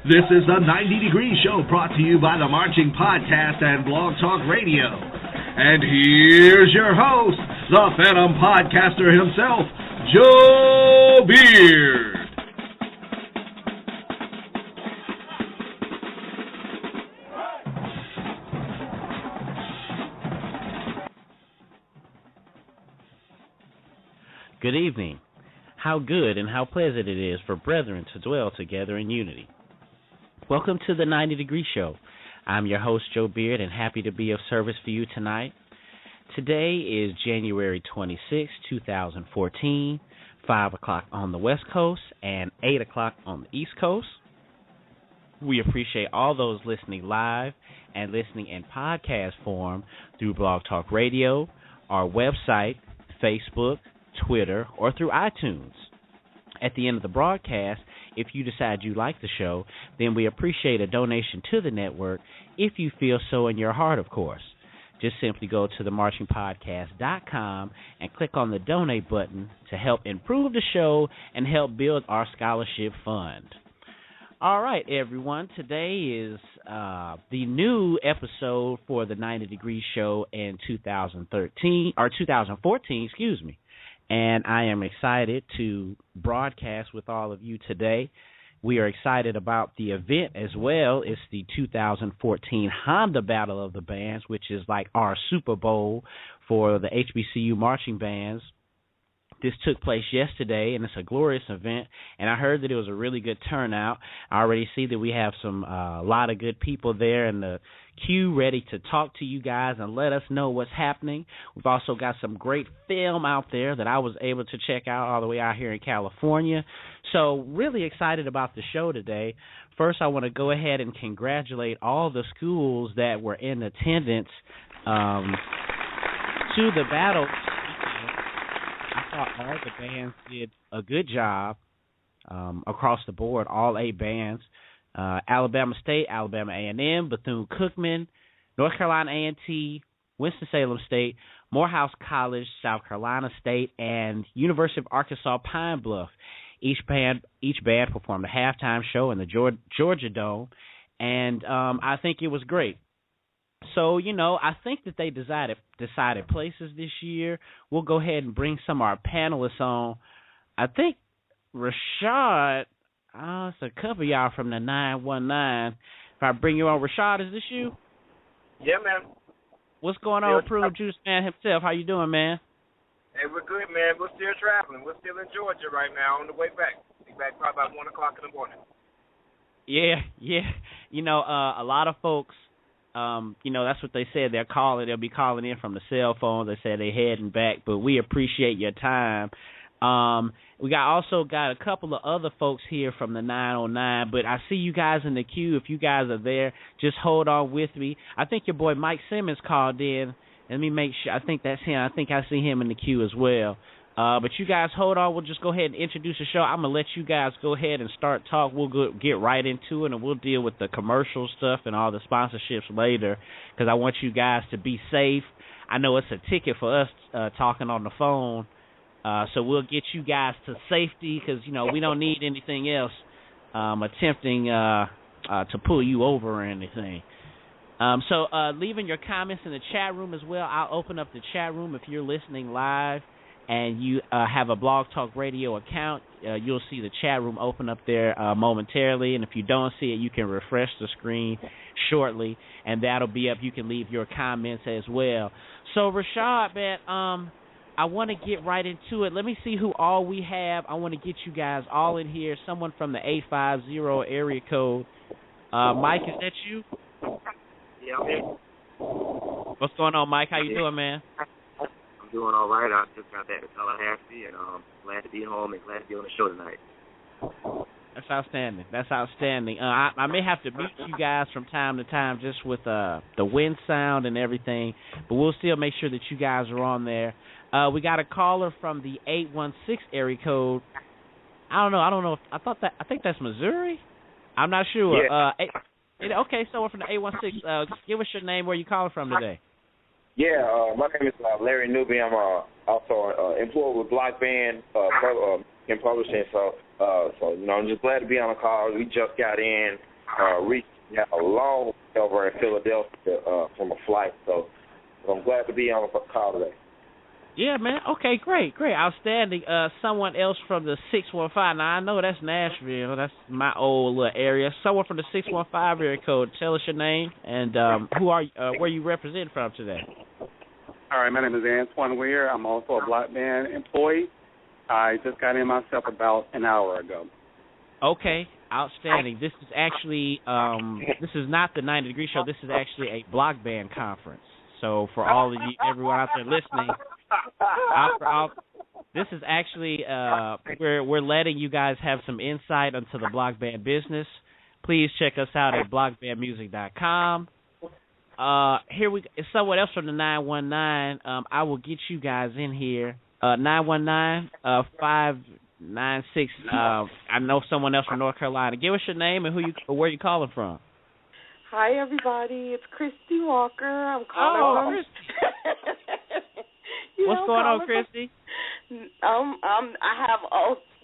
This is the 90 Degree Show brought to you by the Marching Podcast and Blog Talk Radio. And here's your host, the Phantom Podcaster himself, Joe Beard. Good evening. How good and how pleasant it is for brethren to dwell together in unity. Welcome to the 90 Degree Show. I'm your host, Joe Beard, and happy to be of service for you tonight. Today is January 26, 2014, 5 o'clock on the West Coast and 8 o'clock on the East Coast. We appreciate all those listening live and listening in podcast form through Blog Talk Radio, our website, Facebook, Twitter, or through iTunes. At the end of the broadcast, if you decide you like the show, then we appreciate a donation to the network if you feel so in your heart, of course. Just simply go to themarchingpodcast.com and click on the donate button to help improve the show and help build our scholarship fund. All right, everyone. Today is the new episode for the 90 Degree Show in 2014, excuse me. And I am excited to broadcast with all of you today. We are excited about the event as well. It's the 2014 Honda Battle of the Bands, which is like our Super Bowl for the HBCU marching bands. This took place yesterday, and it's a glorious event, and I heard that it was a really good turnout. I already see that we have a lot of good people there in the queue ready to talk to you guys and let us know what's happening. We've also got some great film out there that I was able to check out all the way out here in California. So really excited about the show today. First, I want to go ahead and congratulate all the schools that were in attendance to the battle. I thought all the bands did a good job across the board, all 8 bands. Alabama State, Alabama A&M, Bethune-Cookman, North Carolina A&T, Winston-Salem State, Morehouse College, South Carolina State, and University of Arkansas Pine Bluff. Each band performed a halftime show in the Georgia Dome, and I think it was great. So, I think that they decided places this year. We'll go ahead and bring some of our panelists on. I think Rashad, it's a couple of y'all from the 919. If I bring you on, Rashad, is this you? Yeah, man. What's going on, Prodigious man himself? How you doing, man? Hey, we're good, man. We're still traveling. We're still in Georgia right now on the way back. Be back probably about 1 o'clock in the morning. Yeah. A lot of folks, that's what they said. They'll be calling in from the cell phones. They said they're heading back, but we appreciate your time. We also got a couple of other folks here from the 909, but I see you guys in the queue. If you guys are there, just hold on with me. I think your boy Mike Simmons called in. Let me make sure. I think that's him. I think I see him in the queue as well. But you guys hold on. We'll just go ahead and introduce the show. I'm going to let you guys go ahead and start talk. We'll get right into it, and we'll deal with the commercial stuff and all the sponsorships later because I want you guys to be safe. I know it's a ticket for us talking on the phone, so we'll get you guys to safety because, we don't need anything else attempting to pull you over or anything. So leaving your comments in the chat room as well. I'll open up the chat room if you're listening live and you have a Blog Talk Radio account. You'll see the chat room open up there momentarily, and if you don't see it, you can refresh the screen shortly, and that'll be up. You can leave your comments as well. So, Rashad, man, I want to get right into it. Let me see who all we have. I want to get you guys all in here. Someone from the 850 area code. Mike, is that you? Yeah, I'm here. What's going on, Mike? How you doing, man? I'm doing all right. I just got back to Tallahassee, and glad to be home and glad to be on the show tonight. That's outstanding. I may have to mute you guys from time to time just with the wind sound and everything, but we'll still make sure that you guys are on there. We got a caller from the 816 area code. I don't know. I think that's Missouri. I'm not sure. Yeah. Okay, so we're from the 816. Give us your name. Where you calling from today? Yeah, my name is Larry Newby. I'm also employed with Block Band in publishing. So I'm just glad to be on the call. We just got in. reached out a long way over in Philadelphia from a flight. So I'm glad to be on the call today. Yeah, man. Okay, great. Outstanding. Someone else from the 615. Now, I know that's Nashville. That's my old little area. Someone from the 615 area code. Tell us your name and where you represent from today. All right, my name is Antoine Weir. I'm also a Black Band employee. I just got in myself about an hour ago. Okay, outstanding. This is actually, this is not the 90 Degree Show. This is actually a Block Band conference. So for all of you, everyone out there listening, this is actually, we're letting you guys have some insight into the Block Band business. Please check us out at blockbandmusic.com. Here it's someone else from the 919. I will get you guys in here. 919-596. I know someone else from North Carolina. Give us your name and where you calling from. Hi, everybody. It's Christy Walker. I'm calling from. What's going on, Christy? I have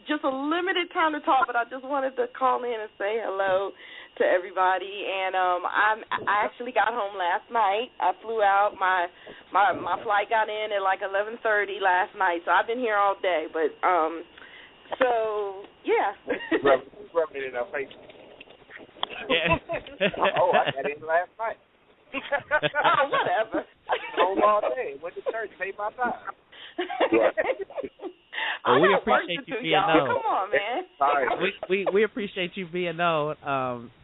just a limited time to talk, but I just wanted to call in and say hello to everybody. And I actually got home last night. I flew out. My flight got in at like 11:30 last night, so I've been here all day. But so yeah. Rubbing it in our face. Yeah. Oh, I got in last night. Oh, whatever. Home all day. Went to church, paid my time. Well, we appreciate you being known. Come on, man. We appreciate you being known.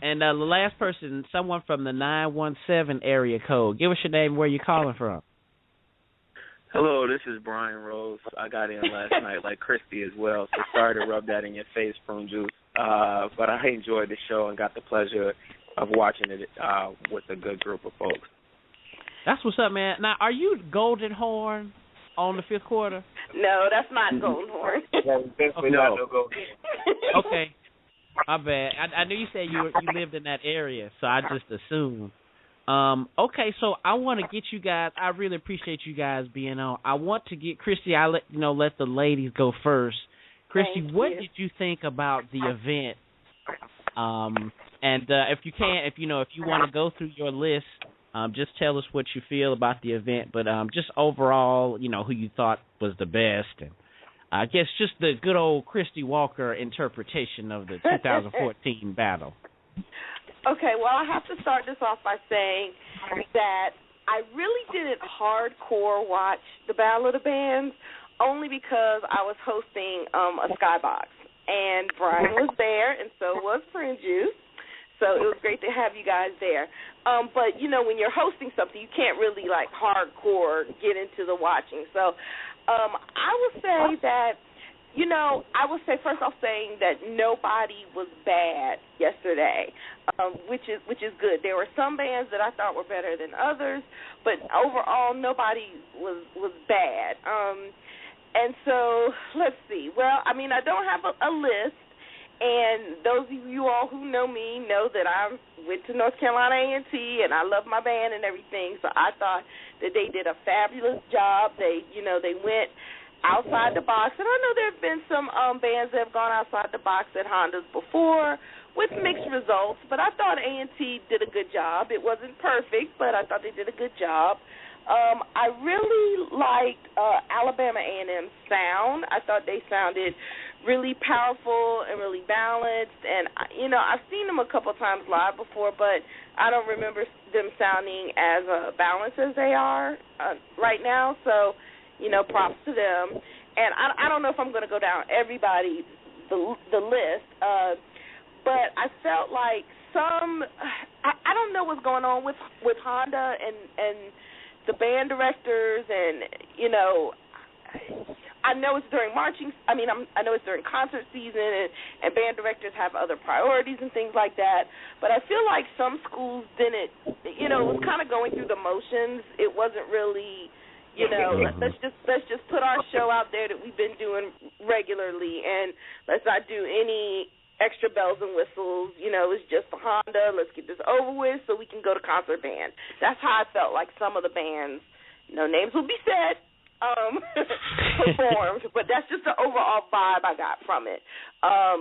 And the last person, someone from the 917 area code. Give us your name and where you're calling from. Hello, this is Brian Rose. I got in last night like Christy as well, so sorry to rub that in your face, Prunejuice. But I enjoyed the show and got the pleasure of watching it with a good group of folks. That's what's up, man. Now, are you Golden Horn on the fifth quarter? No, that's not Golden Horn. No. Okay. My bad. I knew you said you lived in that area, so I just assumed. Okay, so I want to get you guys. I really appreciate you guys being on. I want to get Christy. I let the ladies go first. Christy, what did you think about the event? And if you want to go through your list, just tell us what you feel about the event. But just overall, who you thought was the best, and I guess just the good old Christy Walker interpretation of the 2014 battle. Okay, well, I have to start this off by saying that I really didn't hardcore watch the Battle of the Bands, only because I was hosting a Skybox, and Brian was there, and so was Prodigious, so it was great to have you guys there. But, when you're hosting something, you can't really, hardcore get into the watching. So I would say that, first off saying that nobody was bad yesterday, which is good. There were some bands that I thought were better than others, but overall nobody was bad. And so let's see. Well, I don't have a list, and those of you all who know me know that I went to North Carolina A&T, and I love my band and everything. So I thought that they did a fabulous job. They went outside the box, and I know there have been some bands that have gone outside the box at Hondas before with mixed results, but I thought A&T did a good job. It wasn't perfect, but I thought they did a good job. I really liked Alabama A&M's sound. I thought they sounded really powerful and really balanced, and I've seen them a couple times live before, but I don't remember them sounding as balanced as they are right now, so props to them. And I don't know if I'm going to go down everybody, the list, but I felt like I don't know what's going on with Honda and the band directors, and I know it's during I know it's during concert season, and band directors have other priorities and things like that, but I feel like some schools didn't, it was kind of going through the motions. It wasn't really, let's just put our show out there that we've been doing regularly, and let's not do any extra bells and whistles. It's just Honda. Let's get this over with so we can go to concert band. That's how I felt like some of the bands, names will be said, performed, but that's just the overall vibe I got from it. I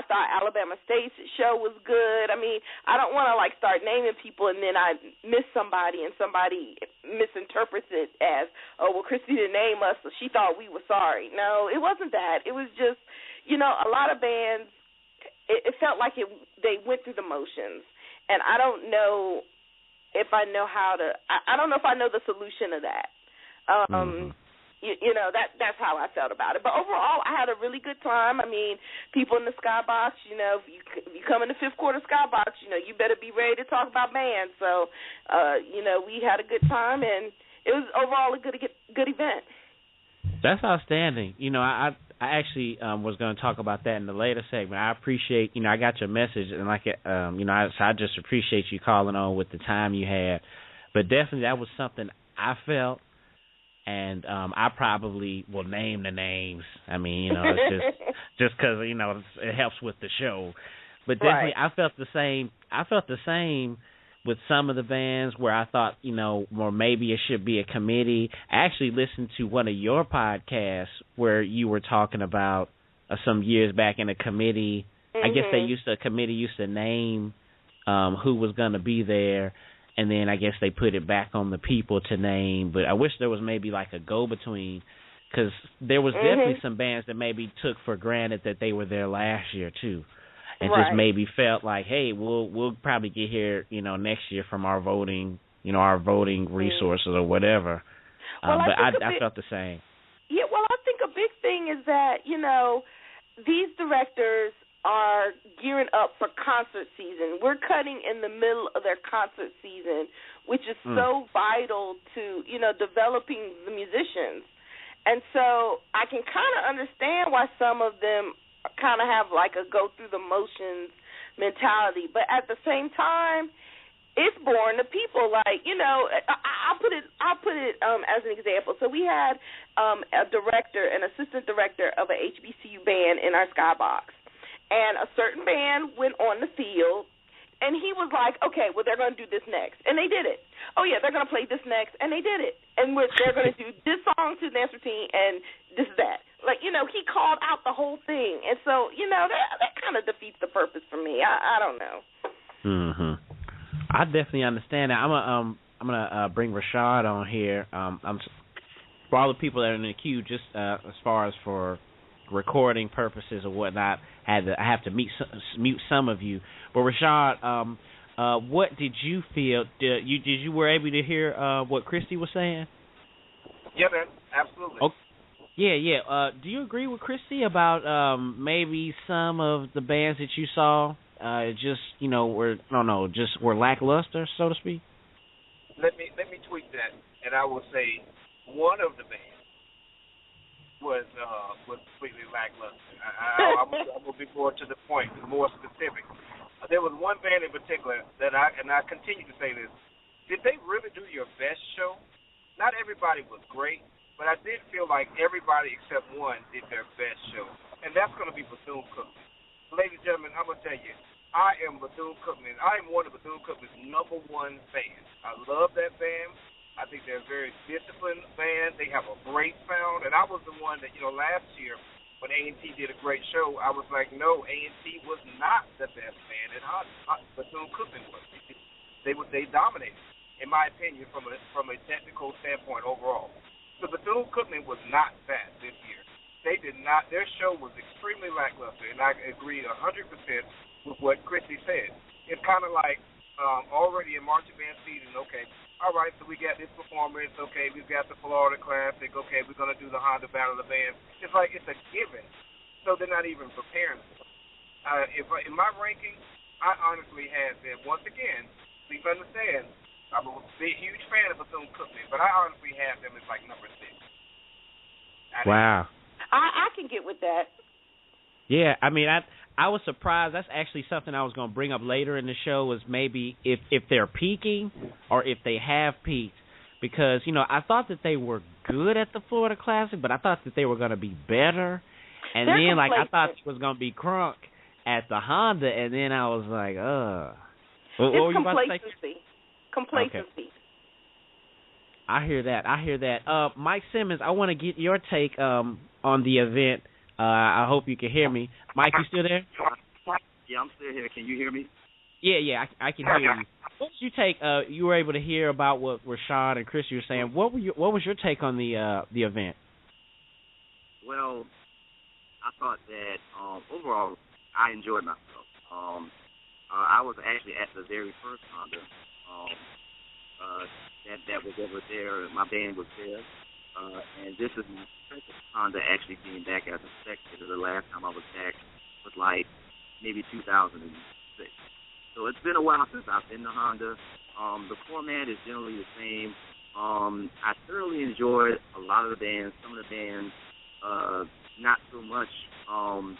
thought Alabama State's show was good. I mean, I don't want to start naming people and then I miss somebody and somebody misinterprets it as, oh, well, Christy didn't name us, so she thought we were sorry. No, it wasn't that. It was just, a lot of bands, it felt like they went through the motions, and I don't know if I know I don't know if I know the solution to that. That's how I felt about it. But overall, I had a really good time. I mean, people in the Skybox, if you come in the fifth quarter Skybox, you better be ready to talk about bands. So, we had a good time, and it was overall a good event. That's outstanding. I actually was going to talk about that in the later segment. I appreciate, I got your message, and I just appreciate you calling on with the time you had. But definitely that was something I felt, and I probably will name the names. I mean, it's just because it helps with the show. But definitely, right. I felt the same with some of the bands where I thought, or maybe it should be a committee. I actually listened to one of your podcasts where you were talking about some years back in a committee. Mm-hmm. I guess a committee used to name who was going to be there, and then I guess they put it back on the people to name. But I wish there was maybe like a go-between, because there was definitely some bands that maybe took for granted that they were there last year too. And just maybe felt like, hey, we'll probably get here, next year from our voting, resources or whatever. Well, but I felt the same. Yeah, well, I think a big thing is that, these directors are gearing up for concert season. We're cutting in the middle of their concert season, which is so vital to, developing the musicians. And so I can kind of understand why some of them kind of have like a go through the motions mentality, but at the same time, it's boring to people. Like, I'll put it as an example. So we had an assistant director of a HBCU band in our Skybox, and a certain band went on the field, and he was like, okay, well, they're going to do this next, and they did it. Oh yeah, they're going to play this next, and they did it. And they're going to do this song to the dance routine, and this that. Like, he called out the whole thing. And so, that kind of defeats the purpose for me. I don't know. Mm-hmm. I definitely understand that. I'm gonna bring Rashad on here. For all the people that are in the queue, just as far as for recording purposes or whatnot, I have to mute some of you. But Rashad, what did you feel? Did you were able to hear what Christy was saying? Yeah, man, absolutely. Okay. Yeah. Do you agree with Christy about maybe some of the bands that you saw were lackluster, so to speak? Let me tweak that, and I will say one of the bands was completely lackluster. I'm gonna be more to the point, more specific. There was one band in particular that I continue to say this. Did they really do your best show? Not everybody was great, but I did feel like everybody except one did their best show, and that's going to be Bethune-Cookman. Ladies and gentlemen, I'm going to tell you, I am Bethune-Cookman. I am one of Bethune-Cookman's number one fans. I love that band. I think they're a very disciplined band. They have a great sound, and I was the one that, last year when A&T did a great show, I was like, no, A&T was not the best band, and Bethune-Cookman was. They dominated, in my opinion, from a technical standpoint overall. So Bethune-Cookman was not that this year. They did not. Their show was extremely lackluster, and I agree 100% with what Christy said. It's kind of like already in marching band season. Okay, all right. So we got this performance. Okay, we've got the Florida Classic. Okay, we're gonna do the Honda Battle of the Bands. It's like it's a given. So they're not even preparing. If in my ranking, I honestly had them once again. Please understand. I'm a huge fan of Bethune-Cookman, but I honestly have them as like number 6. Wow. I can get with that. Yeah, I mean, I was surprised. That's actually something I was going to bring up later in the show, was maybe if they're peaking or if they have peaked. Because, I thought that they were good at the Florida Classic, but I thought that they were going to be better. And they're then, I thought it was going to be crunk at the Honda, and then I was like, What were you about to say? Complacency. I hear that. Mike Simmons, I want to get your take on the event. I hope you can hear me. Mike, you still there? Yeah, I'm still here. Can you hear me? Yeah, I can hear you. What did you take? You were able to hear about what Rashad and Chris were saying. What was your take on the event? Well, I thought that overall I enjoyed myself. I was actually at the very first Honda that was over there. My band was there, and this is my second Honda actually being back as a spectator. The last time I was back was like maybe 2006. So it's been a while since I've been to Honda. The format is generally the same. I thoroughly enjoyed a lot of the bands. Some of the bands, not so much. I'll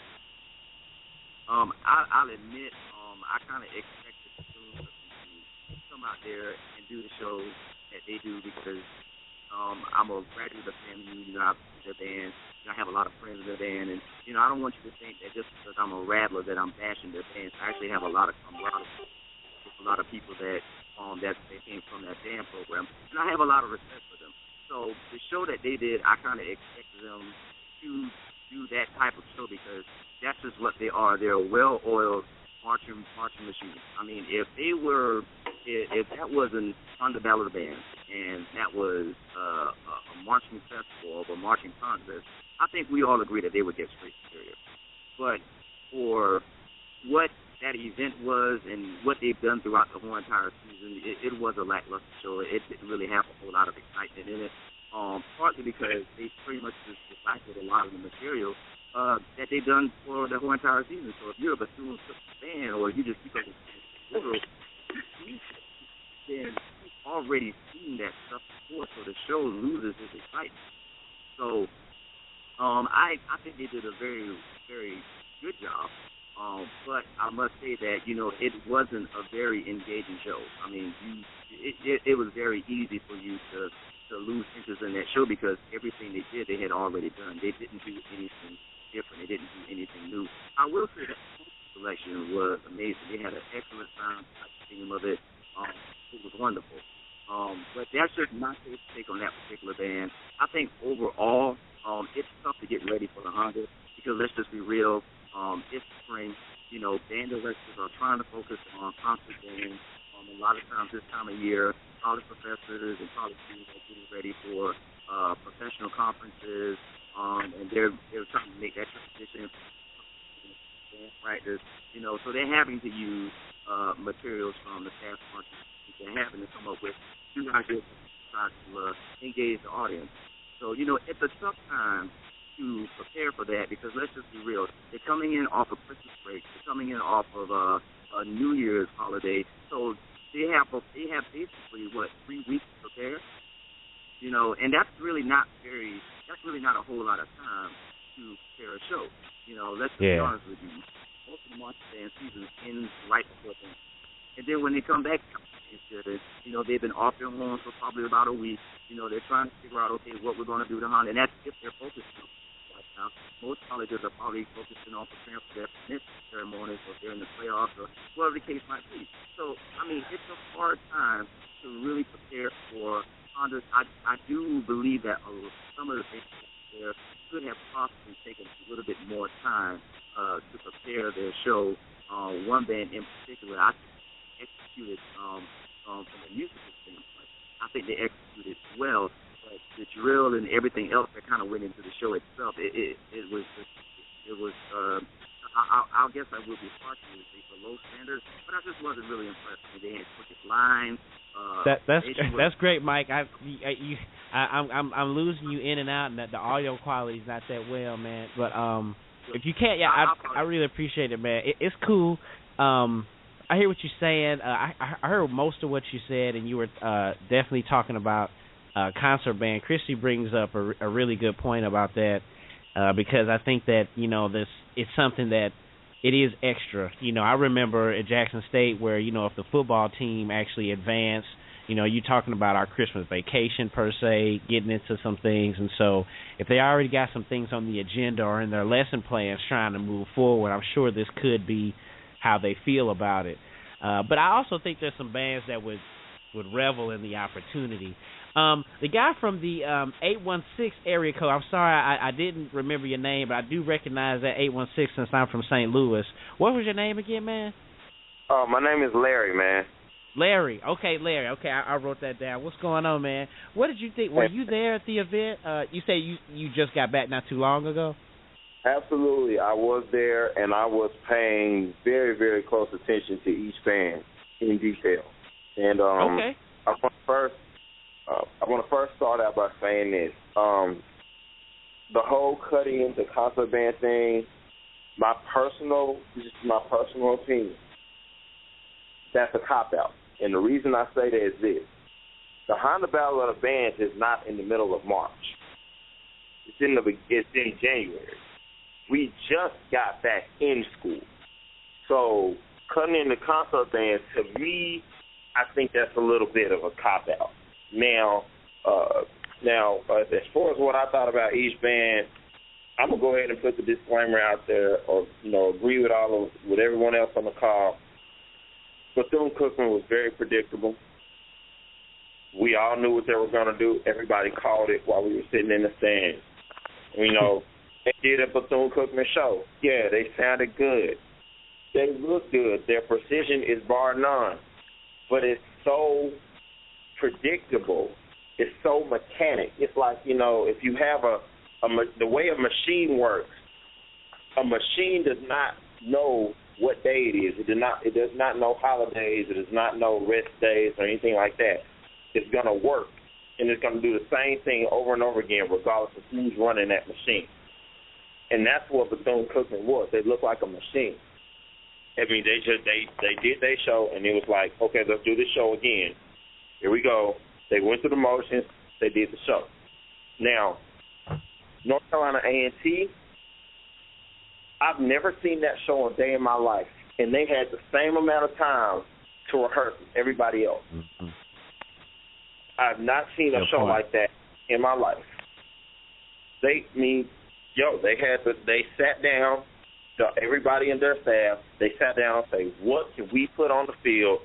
admit, I kind of expected the students to come out there and do the shows that they do because I'm a graduate of FAMU. I play their band. I have a lot of friends in their band, and I don't want you to think that just because I'm a rattler that I'm bashing their bands. I actually have a lot of people that they came from that band program, and I have a lot of respect for them. So the show that they did, I kind of expected them to do that type of show because that's just what they are. They're a well-oiled marching machine. I mean, if that was an Honda Ballad Band and that was a marching festival or a marching contest, I think we all agree that they would get straight superior. But for what that event was and what they've done throughout the whole entire season, it was a lackluster show. It didn't really have a whole lot of excitement in it, partly because they pretty much just recycled a lot of the material that they've done for the whole entire season. So if you're a Bethune fan or you just keep up with the world, then you've already seen that stuff before, so the show loses its excitement. So I think they did a very, very good job. But I must say that, it wasn't a very engaging show. I mean, it was very easy for you to lose interest in that show because everything they did, they had already done. They didn't do anything different. They didn't do anything new. I will say that the selection was amazing. They had an excellent sound theme of it. It was wonderful. But that's just my take on that particular band. I think overall, it's tough to get ready for the Honda because let's just be real. It's spring. Band directors are trying to focus on concert bands. A lot of times this time of year, college professors and college students are getting ready for professional conferences, and they're trying to make that transition band practice. So they're having to use materials from the past months. They're having to come up with new ideas to try to engage the audience. So it's a tough time to prepare for that because let's just be real. They're coming in off of Christmas break. They're coming in off of a New Year's holiday. So they have basically 3 weeks to prepare. And that's really not a whole lot of time to prepare a show. Let's be honest with you. Most of the marching band season ends right before then. And then when they come back, they've been off their horns for probably about a week. They're trying to figure out, okay, what we're going to do to Honda. And that's if they're focused on right now. Most colleges are probably focusing on preparing for their commitment ceremonies or they're in the playoffs or whatever the case might be. So, it's a hard time to really prepare for Honda. I do believe that some of the things there could have possibly taken a little bit more time to prepare their show. One band in particular, I executed from a musical standpoint. I think they executed well, but the drill and everything else that kind of went into the show itself, it was. I guess I would be partially for low standards, but I just wasn't really impressed. They had quick lines. That's great, Mike. I'm losing you in and out, and the audio quality is not that well, man. But if you can't, I really appreciate it, man. It's cool. I hear what you're saying. I heard most of what you said, and you were definitely talking about concert band. Christy brings up a really good point about that because I think that it's something that it is extra. I remember at Jackson State where if the football team actually advanced, you're talking about our Christmas vacation per se, getting into some things, and so if they already got some things on the agenda or in their lesson plans trying to move forward, I'm sure this could be how they feel about it. But I also think there's some bands that would revel in the opportunity. The guy from the 816 area code, I'm sorry I didn't remember your name, but I do recognize that 816 since I'm from St. Louis. What was your name again, man? My name is Larry, man. Larry. Okay, Larry. Okay, I wrote that down. What's going on, man? What did you think? Were you there at the event? You say you just got back not too long ago? Absolutely. I was there, and I was paying very, very close attention to each band in detail. And okay. I want to first start out by saying this. The whole cutting into concert band thing, my personal opinion, that's a cop-out. And the reason I say that is this. The Honda Battle of the Bands is not in the middle of March. It's in January. We just got back in school. So cutting into concert bands, to me, I think that's a little bit of a cop-out. Now, as far as what I thought about each band, I'm going to go ahead and put the disclaimer out there, or, agree with everyone else on the call. Bethune-Cookman was very predictable. We all knew what they were going to do. Everybody called it while we were sitting in the stands. They did a Bethune-Cookman show. Yeah, they sounded good. They look good. Their precision is bar none. But it's so predictable. It's so mechanic. It's like, if you have the way a machine works, a machine does not know what day it is. It does not know holidays. It does not know rest days or anything like that. It's going to work, and it's going to do the same thing over and over again regardless of who's running that machine. And that's what Bethune-Cookman was. They looked like a machine. They did their show, and it was like, okay, let's do this show again. Here we go. They went through the motions. They did the show. Now, North Carolina A&T, I've never seen that show a day in my life, and they had the same amount of time to rehearse as everybody else. Mm-hmm. I've not seen a show like that in my life. They sat down, everybody in their staff, they sat down and say, what can we put on the field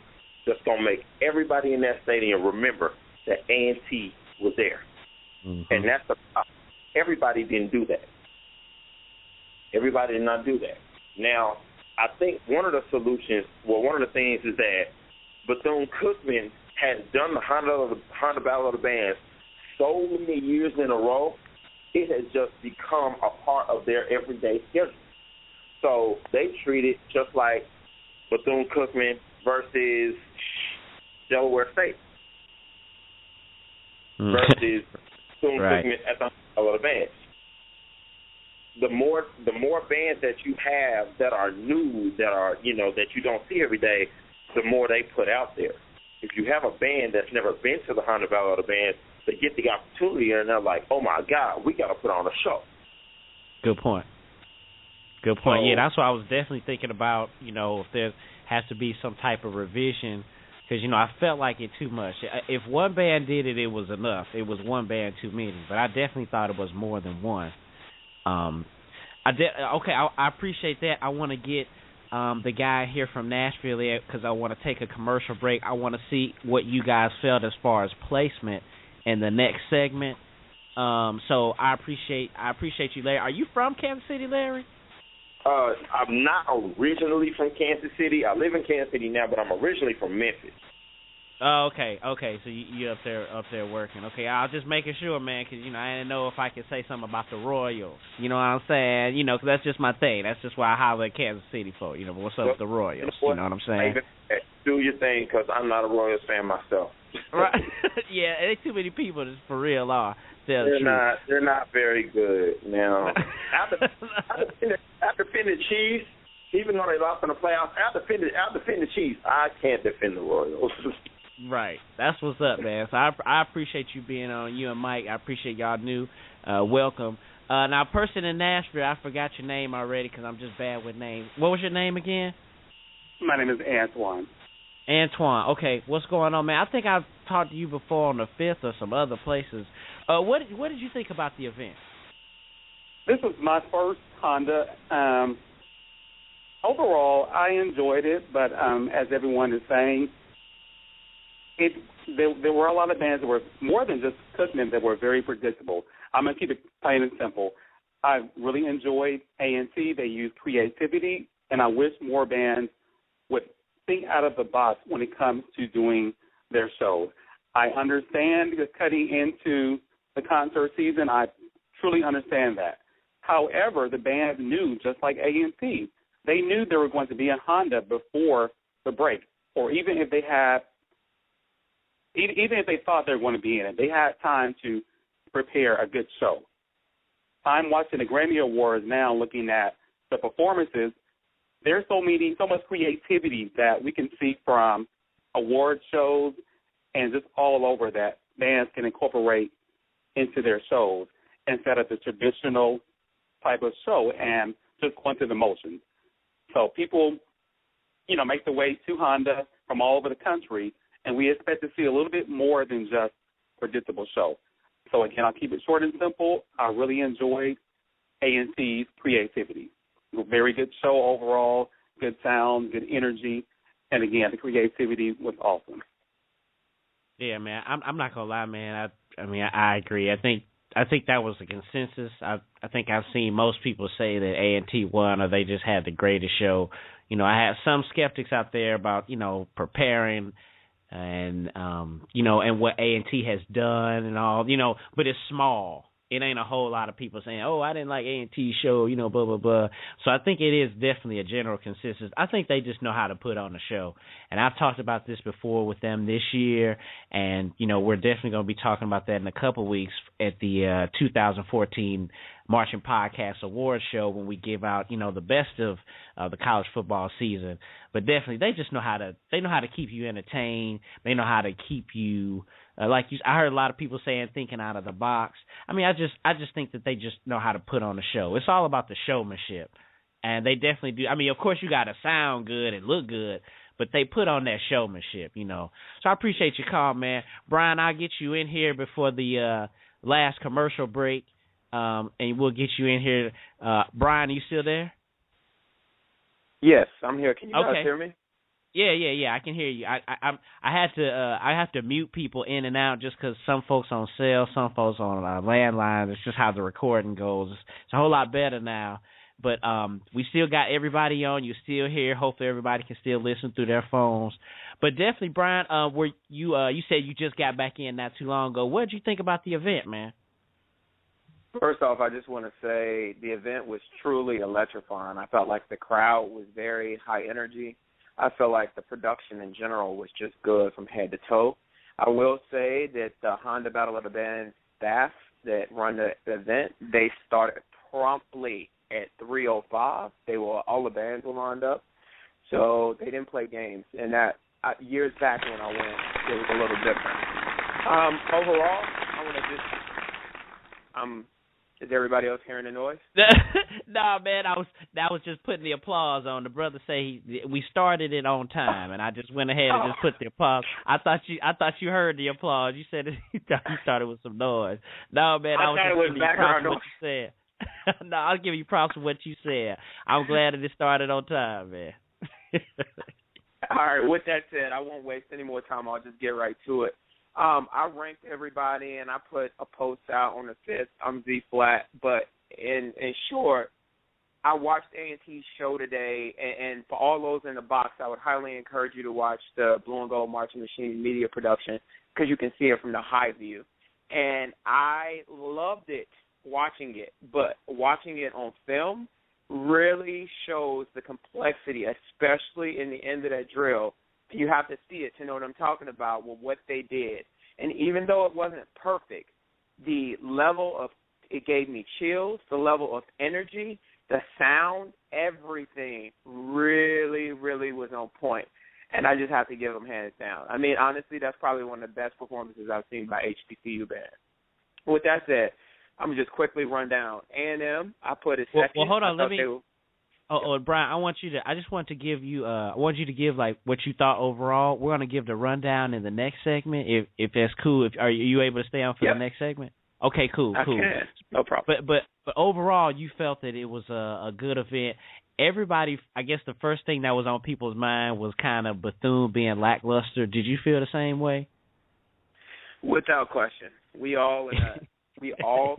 that's going to make everybody in that stadium remember that A&T was there? Mm-hmm. And that's the problem. Everybody didn't do that. Everybody did not do that. Now, I think one of the things is that Bethune-Cookman has done the Honda Battle of the Bands so many years in a row, it has just become a part of their everyday schedule. So they treat it just like Bethune-Cookman versus Delaware State versus Bethune-Cookman at the Battle of the Bands. The more bands that you have that are new, that are that you don't see every day, the more they put out there. If you have a band that's never been to the Honda Battle of the Bands, they get the opportunity and they're like, oh my God, we got to put on a show. Good point. Good point. So, yeah, that's what I was definitely thinking about. If there has to be some type of revision, because I felt like it too much. If one band did it, it was enough. It was one band too many. But I definitely thought it was more than one. I appreciate that. I want to get the guy here from Nashville because I want to take a commercial break. I want to see what you guys felt as far as placement in the next segment. So I appreciate you, Larry. Are you from Kansas City, Larry? I'm not originally from Kansas City. I live in Kansas City now, but I'm originally from Memphis. Oh, okay. So you up there working. Okay, I was just making sure, man, because I didn't know if I could say something about the Royals. You know what I'm saying? Because that's just my thing. That's just why I holler at Kansas City for. What's up with the Royals? You know what I'm saying? Do your thing, because I'm not a Royals fan myself. Right? Yeah, ain't too many people that for real are. They're not very good now. I'll defend the Chiefs, even though they lost in the playoffs. I'll defend the Chiefs. I can't defend the Royals. Right. That's what's up, man. So I appreciate you being on, you and Mike. I appreciate y'all new. Welcome. Now, person in Nashville, I forgot your name already because I'm just bad with names. What was your name again? My name is Antoine. Antoine. Okay. What's going on, man? I think I've talked to you before on the 5th or some other places. What did you think about the event? This was my first Honda. Overall, I enjoyed it, but as everyone is saying, there were a lot of bands that were more than just Cookman that were very predictable. I'm going to keep it plain and simple. I really enjoyed A&T. They used creativity, and I wish more bands would think out of the box when it comes to doing their shows. I understand the cutting into the concert season. I truly understand that. However, the band knew, just like A&T, they knew they were going to be in Honda before the break, or even if they thought they were going to be in it, they had time to prepare a good show. I'm watching the Grammy Awards now, looking at the performances. There's so much creativity that we can see from award shows and just all over that bands can incorporate into their shows instead of the traditional type of show and just going through the motions. So people, make the way to Honda from all over the country, and we expect to see a little bit more than just predictable show. So again, I'll keep it short and simple. I really enjoyed A&T's creativity. Very good show overall, good sound, good energy, and again, the creativity was awesome. Yeah, man, I'm not gonna lie, man. I agree. I think that was the consensus. I think I've seen most people say that A&T won, or they just had the greatest show. I had some skeptics out there about preparing and and what A&T has done and all, but it's small. It ain't a whole lot of people saying, "Oh, I didn't like A&T's show," blah blah blah. So I think it is definitely a general consensus. I think they just know how to put on a show, and I've talked about this before with them this year, and we're definitely going to be talking about that in a couple weeks at the 2014 Marching Podcast Awards show when we give out the best of the college football season. But definitely, they just know how to keep you entertained. They know how to keep you. I heard a lot of people saying thinking out of the box. I just think that they just know how to put on a show. It's all about the showmanship, and they definitely do. Of course, you got to sound good and look good, but they put on that showmanship, So I appreciate your call, man. Brian, I'll get you in here before the last commercial break, and we'll get you in here. Brian, are you still there? Yes, I'm here. Can you guys hear me? Yeah. I can hear you. I have to mute people in and out just because some folks on cell, some folks on landline. It's just how the recording goes. It's a whole lot better now. But we still got everybody on. You're still here. Hopefully everybody can still listen through their phones. But definitely, Brian, you said you just got back in not too long ago. What did you think about the event, man? First off, I just want to say the event was truly electrifying. I felt like the crowd was very high energy. I feel like the production in general was just good from head to toe. I will say that the Honda Battle of the Band staff that run the event, they started promptly at 3:05. All the bands were lined up, so they didn't play games. And that years back when I went, it was a little different. Overall, I want to just is everybody else hearing the noise? Nah, man, I was just putting the applause on. The brother say we started it on time, and I just went ahead and just put the applause. I thought you heard the applause. You said you thought you started with some noise. No, man, I was just giving you props for what you said. No, I'll give you props for what you said. I'm glad that it started on time, man. All right, with that said, I won't waste any more time. I'll just get right to it. I ranked everybody, and I put a post out on the 5th. I'm Z-flat, but in short, I watched A&T's show today, and for all those in the box, I would highly encourage you to watch the Blue and Gold Marching Machine media production because you can see it from the high view. And I loved it watching it, but watching it on film really shows the complexity, especially in the end of that drill. You have to see it to know what I'm talking about with what they did. And even though it wasn't perfect, the level of it gave me chills, the level of energy, the sound, everything really, really was on point. And I just have to give them hands down. Honestly, that's probably one of the best performances I've seen by HBCU bands. With that said, I'm going to just quickly run down A&M. I put it second. Well, hold on. Brian, I just want to give you. I want you to give like what you thought overall. We're going to give the rundown in the next segment, if that's cool. Are you able to stay on for the next segment? Okay, cool. I can. No problem. But overall, you felt that it was a good event. everybody, I guess the first thing that was on people's mind was kind of Bethune being lackluster. Did you feel the same way? Without question. We all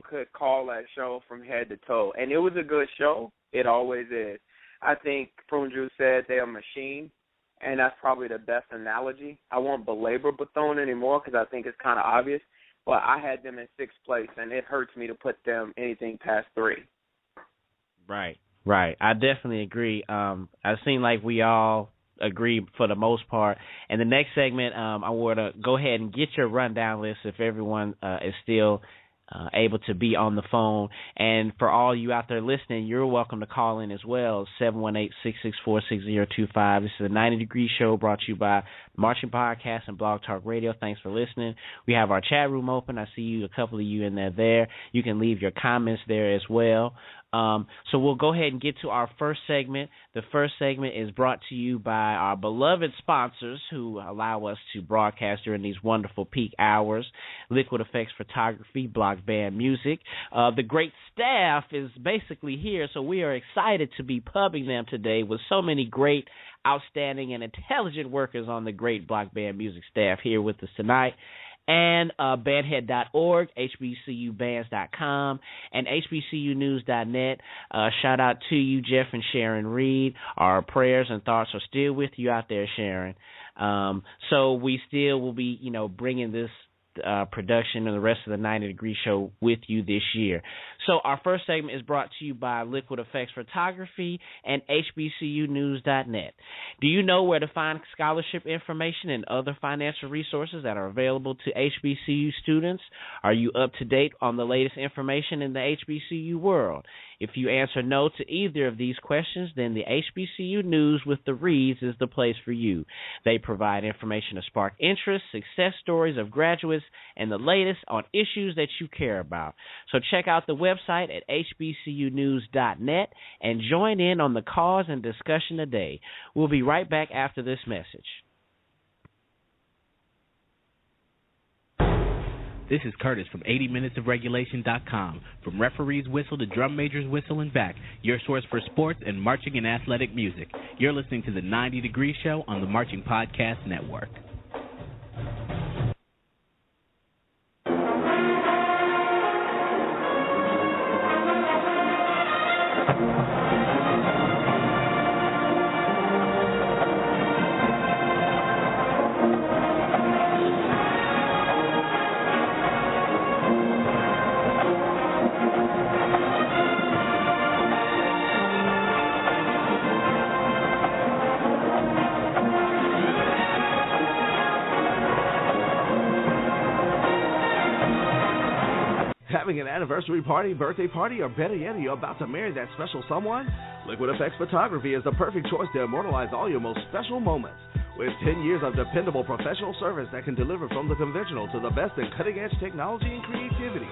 could call that show from head to toe. And it was a good show. It always is. I think Prunejuice said they're a machine, and that's probably the best analogy. I won't belabor Bethune anymore because I think it's kind of obvious, but I had them in 6th place, and it hurts me to put them anything past 3. Right. I definitely agree. I seem like we all agree for the most part. And the next segment, I want to go ahead and get your rundown list if everyone is still able to be on the phone. And for all you out there listening, you're welcome to call in as well, 718-664-6025. This is the 90 Degree Show brought to you by Marching Podcast and Blog Talk Radio. Thanks for listening. We have our chat room open. I see you, a couple of you in there. You can leave your comments there as well. So we'll go ahead and get to our first segment. The first segment is brought to you by our beloved sponsors who allow us to broadcast during these wonderful peak hours. Liquid Effects Photography, Block Band Music. The great staff is basically here, so we are excited to be pubbing them today with so many great, outstanding, and intelligent workers on the great Block Band Music staff here with us tonight. And bandhead.org, hbcubands.com, and hbcunews.net. Shout out to you, Jeff and Sharon Reed. Our prayers and thoughts are still with you out there, Sharon. So we still will be, bringing this production and the rest of the 90 Degree Show with you this year. So our first segment is brought to you by Liquid Effects Photography and HBCUnews.net. Do you know where to find scholarship information and other financial resources that are available to HBCU students? Are you up to date on the latest information in the HBCU world? If you answer no to either of these questions, then the HBCU News with the Reads is the place for you. They provide information to spark interest, success stories of graduates, and the latest on issues that you care about. So check out the website at hbcunews.net and join in on the cause and discussion today. We'll be right back after this message. This is Curtis from 80minutesofregulation.com. From referees' whistle to drum majors' whistle and back, your source for sports and marching and athletic music. You're listening to the 90 Degree Show on the Marching Podcast Network. Having an anniversary party, birthday party, or better yet, you're about to marry that special someone? Liquid Effects Photography is the perfect choice to immortalize all your most special moments. With 10 years of dependable professional service that can deliver from the conventional to the best in cutting-edge technology and creativity.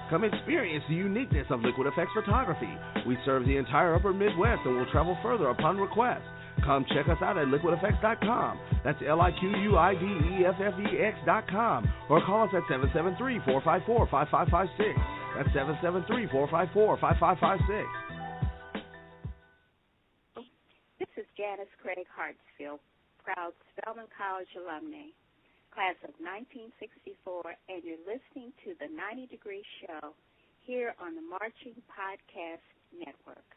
Come experience the uniqueness of Liquid Effects Photography. We serve the entire upper Midwest and will travel further upon request. Come check us out at liquideffects.com. That's LIQUIDEFFEX.com. Or call us at 773-454-5556. That's 773-454-5556. This is Janice Craig Hartsfield, proud Spelman College alumni, class of 1964, and you're listening to the 90 Degree Show here on the Marching Podcast Network.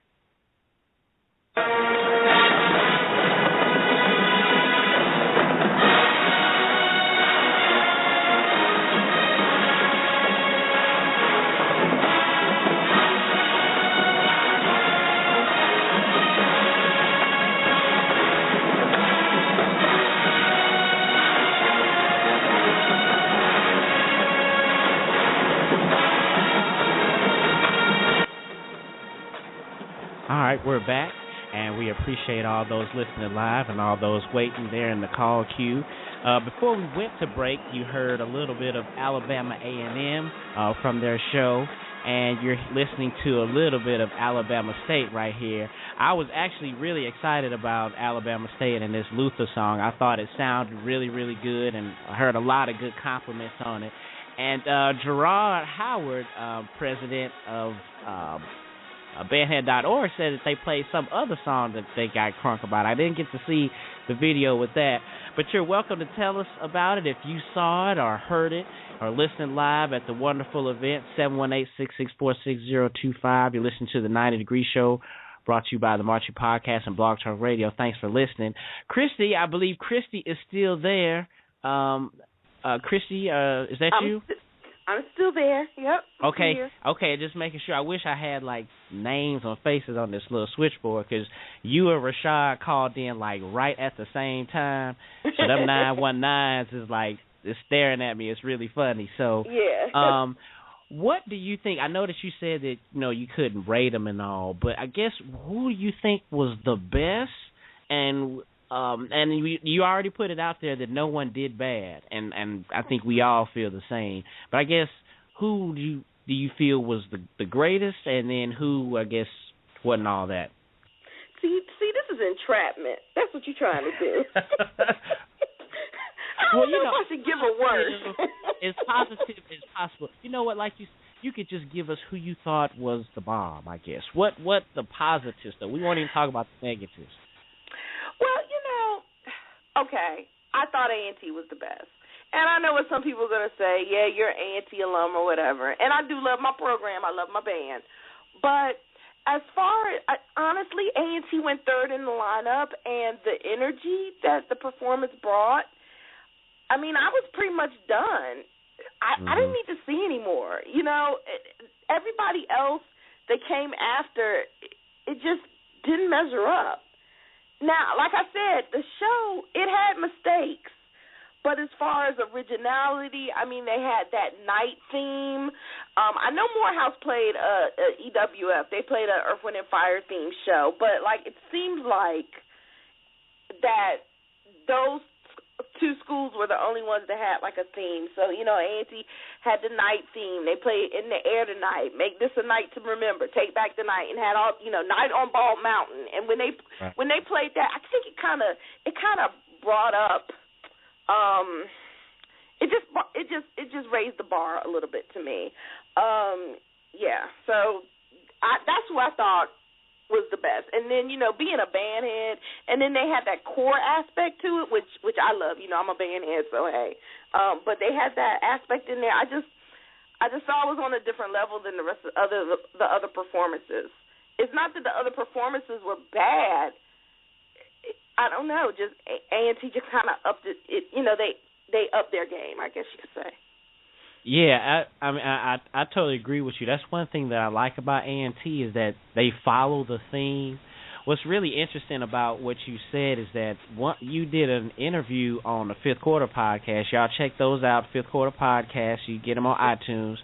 All right, we're back, and we appreciate all those listening live and all those waiting there in the call queue. Before we went to break, you heard a little bit of Alabama A&M from their show, and you're listening to a little bit of Alabama State right here. I was actually really excited about Alabama State and this Luther song. I thought it sounded really, really good, and I heard a lot of good compliments on it. And Gerard Howard, president of bandhead.org said that they played some other song that they got crunk about. I didn't get to see the video with that, but you're welcome to tell us about it if you saw it or heard it or listened live at the wonderful event, 718-664-6025. You're listening to the 90 Degree Show, brought to you by the Marching Podcast and Blog Talk Radio. Thanks for listening. Christy, I believe Christy is still there. Christy, is that you? I'm still there. Yep. Okay. Just making sure. I wish I had like names or faces on this little switchboard because you and Rashad called in like right at the same time. So them 919s is like it's staring at me. It's really funny. So yeah. What do you think? I know that you said that you couldn't rate them and all, but I guess who do you think was the best? And you already put it out there that no one did bad, and I think we all feel the same. But I guess who do you feel was the greatest, and then who, I guess, wasn't all that? See, this is entrapment. That's what you're trying to do. I don't know if I should give a word. As positive as possible. You know what? Like you could just give us who you thought was the bomb, I guess. What the positives, though? We won't even talk about the negatives. Well, okay, I thought A&T was the best. And I know what some people are going to say, yeah, you're an A&T alum or whatever. And I do love my program. I love my band. But as far as, honestly, A&T went third in the lineup, and the energy that the performance brought, I mean, I was pretty much done. I didn't need to see anymore. Everybody else that came after, it just didn't measure up. Now, like I said, the show, it had mistakes, but as far as originality, I mean, they had that night theme. I know Morehouse played EWF. They played an Earth, Wind, and Fire theme show, but, it seems like that those two schools were the only ones that had, a theme. So, A&T had the night theme. They played In the Air Tonight, Make This a Night to Remember, Take Back the Night, and had all, Night on Bald Mountain. And when they played that, I think it kind of brought up, it just raised the bar a little bit to me. So that's who I thought was the best. And then, being a band head, and then they had that core aspect to it, which I love. I'm a band head, so hey. But they had that aspect in there. I just saw it was on a different level than the rest of the other performances. It's not that the other performances were bad. I don't know. Just A&T just kind of upped it. They upped their game, I guess you could say. Yeah, I mean, I totally agree with you. That's one thing that I like about A&T is that they follow the theme. What's really interesting about what you said is that you did an interview on the Fifth Quarter Podcast. Y'all check those out, Fifth Quarter Podcast. You get them on iTunes.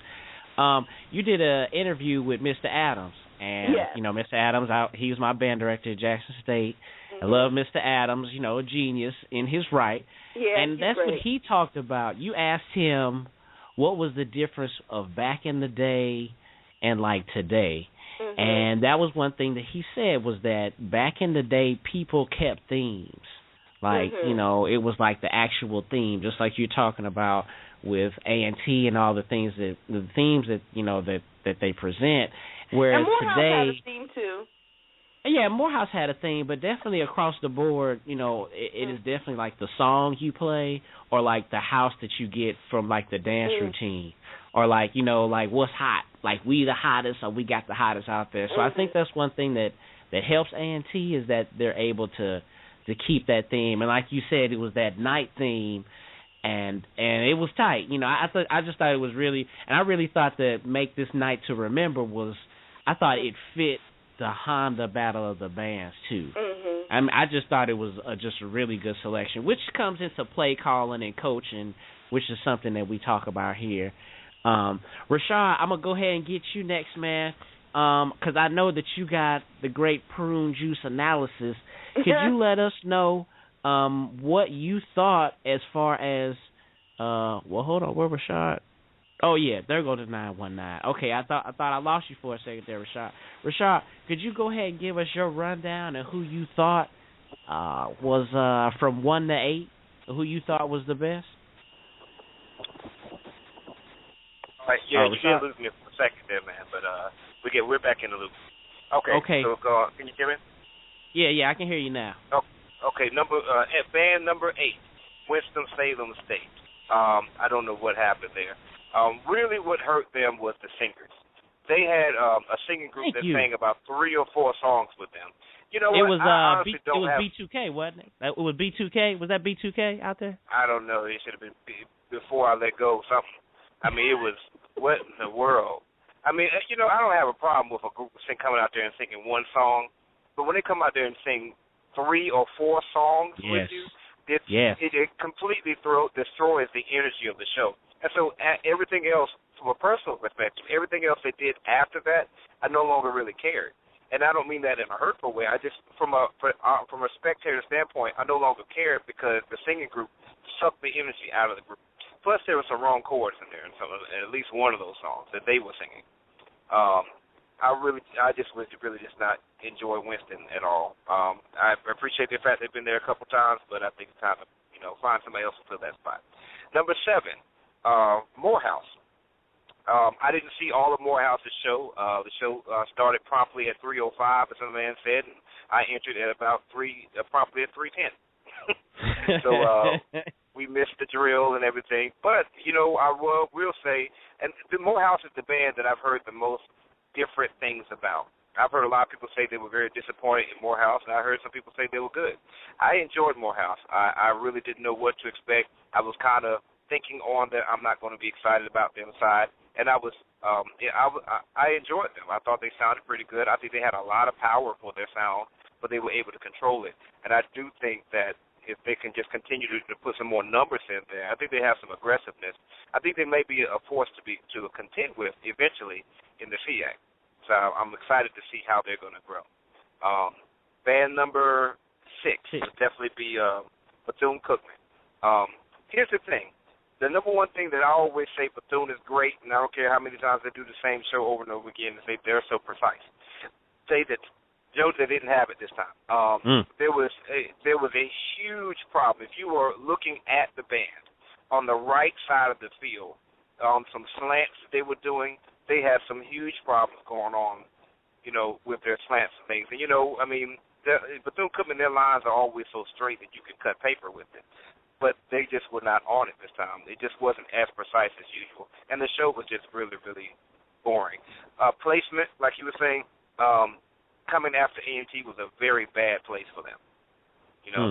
You did an interview with Mr. Adams. And, Mr. Adams, he was my band director at Jackson State. I love Mr. Adams, a genius in his right. Yeah, and that's great. What he talked about. You asked him what was the difference of back in the day and today. And that was one thing that he said was that back in the day, people kept themes. It was like the actual theme, just like you're talking about with A&T and all the themes that they present. Whereas and Morehouse today, had a theme too. Yeah, Morehouse had a theme, but definitely across the board, it is definitely the song you play or the house that you get from the dance routine or what's hot, we the hottest or we got the hottest out there. So I think that's one thing that helps A&T is that they're able to keep that theme. And like you said, it was that night theme. And it was tight, I just thought it was really, and I really thought that Make This Night to Remember I thought it fit the Honda Battle of the Bands too. I mean, I just thought it was just a really good selection, which comes into play calling and coaching, which is something that we talk about here. Rashad, I'm gonna go ahead and get you next, man, because I know that you got the great Prunejuice analysis. Could you let us know what you thought as far as hold on, where Rashad? Oh yeah, there goes the 919. Okay, I thought I lost you for a second there, Rashad. Rashad, could you go ahead and give us your rundown of who you thought was from 1 to 8, who you thought was the best? You did lose me for a second there, man, but we're back in the loop. Okay. So can you hear me? Yeah, I can hear you now. Oh, okay. Band number 8, Winston-Salem State. I don't know what happened there. Really, what hurt them was the singers. They had a singing group that sang about 3 or 4 songs with them. You know what? I honestly don't have. It was B2K, wasn't it? It was B2K. Was that B2K out there? I don't know. It should have been Before I Let Go something. I mean, it was what in the world? I mean, I don't have a problem with a group coming out there and singing one song, but when they come out there and sing 3 or 4 songs with you, it completely destroys the energy of the show. And so everything else, from a personal perspective, everything else they did after that, I no longer really cared. And I don't mean that in a hurtful way. I just, from a spectator standpoint, I no longer cared because the singing group sucked the energy out of the group. Plus, there were some wrong chords in there, in at least one of those songs that they were singing. I just really just not enjoy Winston at all. I appreciate the fact they've been there a couple times, but I think it's time to find somebody else to fill that spot. Number 7, Morehouse. I didn't see all of Morehouse's show. The show started promptly at 3:05, as the man said, and I entered at about promptly at 3:10. So we missed the drill and everything. But, I will say, and the Morehouse is the band that I've heard the most different things about. I've heard a lot of people say they were very disappointed in Morehouse, and I heard some people say they were good. I enjoyed Morehouse. I really didn't know what to expect. I was kind of thinking on that I'm not going to be excited about them side. And I enjoyed them. I thought they sounded pretty good. I think they had a lot of power for their sound, but they were able to control it. And I do think that if they can just continue to put some more numbers in there, I think they have some aggressiveness. I think they may be a force to contend with eventually in the FIAC. So I'm excited to see how they're going to grow. Band number 6 would definitely be Bethune-Cookman. Here's the thing. The number one thing that I always say, Bethune is great, and I don't care how many times they do the same show over and over again, and say they're so precise. Say that Joe, they didn't have it this time. There was a huge problem. If you were looking at the band on the right side of the field, some slants they were doing, they had some huge problems going on, with their slants and things. And Bethune-Cookman, their lines are always so straight that you can cut paper with it. But they just were not on it this time. It just wasn't as precise as usual. And the show was just really, really boring. Placement, like you were saying, coming after A&T was a very bad place for them.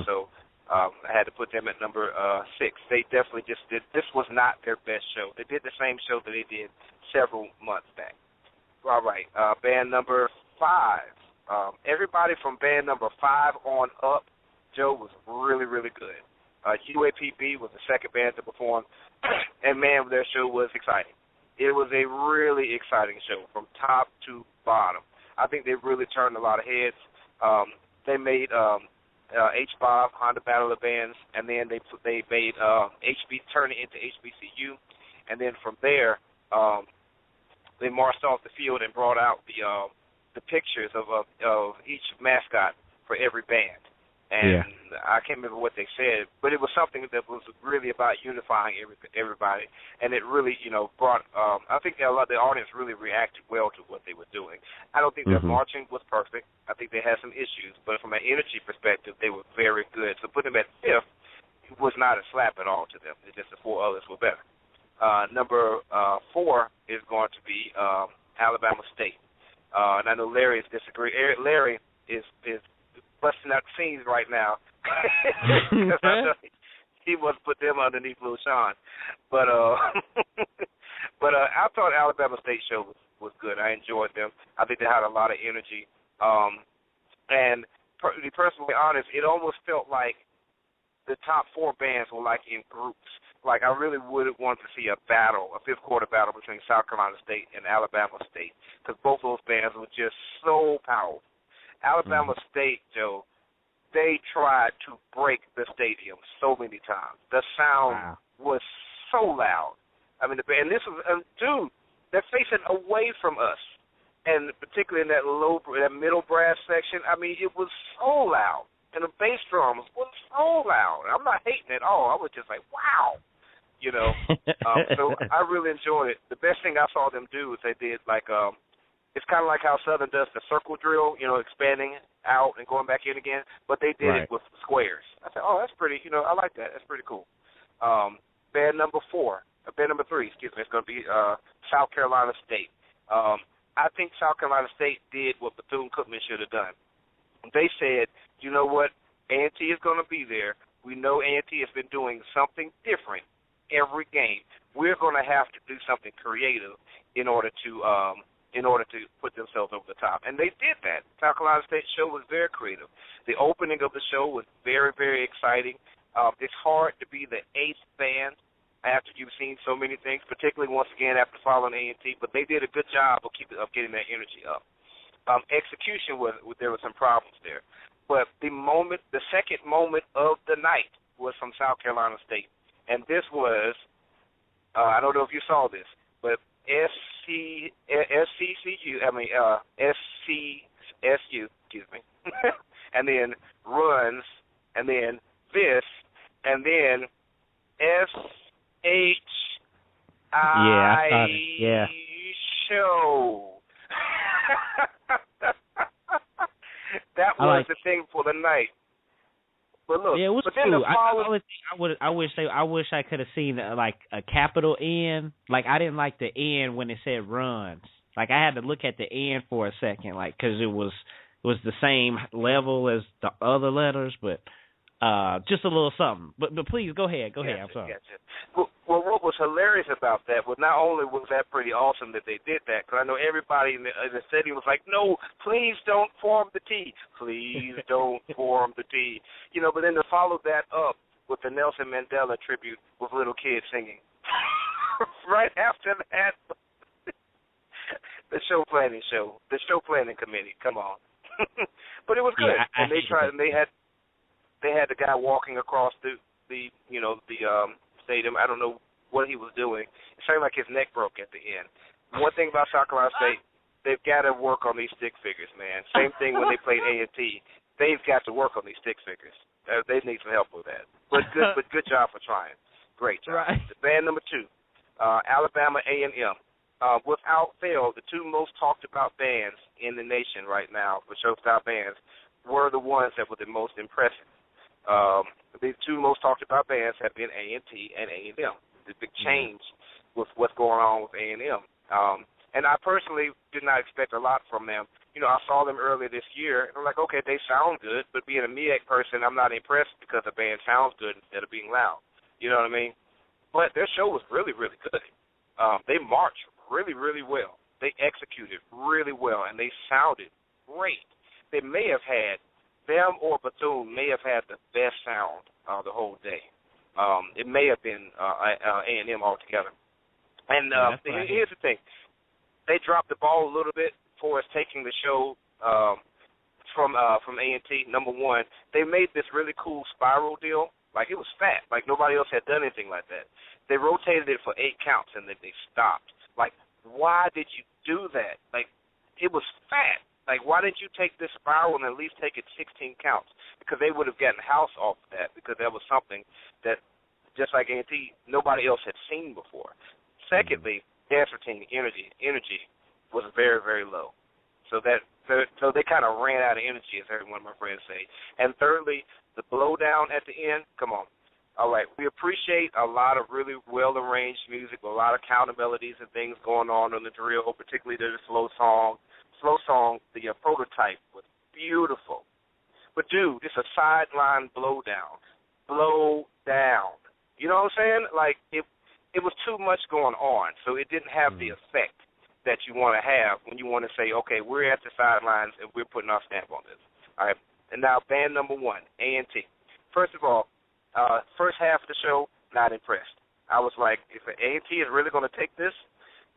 So I had to put them at number 6. They definitely just did. This was not their best show. They did the same show that they did several months back. All right, band number 5. Everybody from band number 5 on up, Joe, was really, really good. UAPB was the second band to perform, and, man, their show was exciting. It was a really exciting show from top to bottom. I think they really turned a lot of heads. They made H-Bob, Honda Battle of Bands, and then they made turn it into HBCU, and then from there they marched off the field and brought out the pictures of each mascot for every band. And I can't remember what they said, but it was something that was really about unifying everybody. And it really, brought, I think the audience really reacted well to what they were doing. I don't think their marching was perfect. I think they had some issues, but from an energy perspective, they were very good. So putting them at 5th was not a slap at all to them. It's just the 4 others were better. Number 4 is going to be Alabama State. And I know Larry is disagreeing. Larry is busting out the scenes right now. Because I know he wants to put them underneath Lil Sean. But I thought Alabama State show was good. I enjoyed them. I think they had a lot of energy. And to be personally honest, it almost felt like the top 4 bands were like in groups. Like I really would have wanted to see a battle, a 5th quarter battle between South Carolina State and Alabama State, because both those bands were just so powerful. Alabama State, Joe, they tried to break the stadium so many times. The sound was so loud. I mean, and this was, dude, they're facing away from us, and particularly in that middle brass section. I mean, it was so loud, and the bass drums was so loud. I'm not hating at all. I was just like, wow, So I really enjoyed it. The best thing I saw them do is they did like it's kind of like how Southern does the circle drill, expanding out and going back in again, but they did it with squares. I said, oh, that's pretty, I like that. That's pretty cool. Band number 3, it's going to be South Carolina State. I think South Carolina State did what Bethune-Cookman should have done. They said, you know what, A&T is going to be there. We know A&T has been doing something different every game. We're going to have to do something creative in order to put themselves over the top. And they did that. South Carolina State show was very creative. The opening of the show was very, very exciting. It's hard to be the 8th band after you've seen so many things, particularly once again after following A&T, but they did a good job of getting that energy up. Execution there were some problems there. But the second moment of the night was from South Carolina State. And this was, I don't know if you saw this, but SCSU, excuse me, and then runs, and then this, and then SHI show. That was the thing for the night. But look, it was but then cool. I wish I could have seen like a capital N. Like I didn't like the N when it said runs. Like I had to look at the N for a second, like because it was the same level as the other letters, but just a little something. But please go ahead. I'm sorry. Well, what was hilarious about that was not only was that pretty awesome that they did that, because I know everybody in the stadium was like, no, please don't form the T. Please don't form the T. But then to follow that up with the Nelson Mandela tribute with little kids singing. Right after that, the show planning committee, come on. But it was good. And they tried, and they had the guy walking across the stadium. I don't know what he was doing. It sounded like his neck broke at the end. One thing about South Carolina State, they've got to work on these stick figures, man. Same thing when they played A&T. They've got to work on these stick figures. They need some help with that. But good job for trying. Great job. Right. Band number 2, Alabama A&M. Without fail, the 2 most talked about bands in the nation right now for show-style bands were the ones that were the most impressive. The 2 most talked about bands have been A&T and A&M. The big change with what's going on with A&M. And I personally did not expect a lot from them. I saw them earlier this year, and I'm like, okay, they sound good, but being a MEAC person, I'm not impressed because the band sounds good instead of being loud. You know what I mean? But their show was really, really good. They marched really, really well. They executed really well, and they sounded great. They may have had, them or Bethune may have had the best sound the whole day. It may have been A&M altogether. And here's the thing. They dropped the ball a little bit for us taking the show from A&T. Number 1, they made this really cool spiral deal. Like, it was fat. Like, nobody else had done anything like that. They rotated it for 8 counts, and then they stopped. Like, why did you do that? Like, it was fat. Like, why didn't you take this spiral and at least take it 16 counts? Because they would have gotten house off of that, because that was something that, just like A&T, nobody else had seen before. Secondly, dance routine energy was very, very low. So they kind of ran out of energy, as every one of my friends say. And thirdly, the blowdown at the end, come on. All right, we appreciate a lot of really well-arranged music, a lot of counter melodies and things going on the drill, particularly the slow song, the prototype was beautiful. But, dude, it's a sideline blowdown. Blow down. You know what I'm saying? Like, it was too much going on, so it didn't have the effect that you want to have when you want to say, okay, we're at the sidelines and we're putting our stamp on this. All right, and now band number 1, A&T. First of all, first half of the show, not impressed. I was like, if A&T is really going to take this,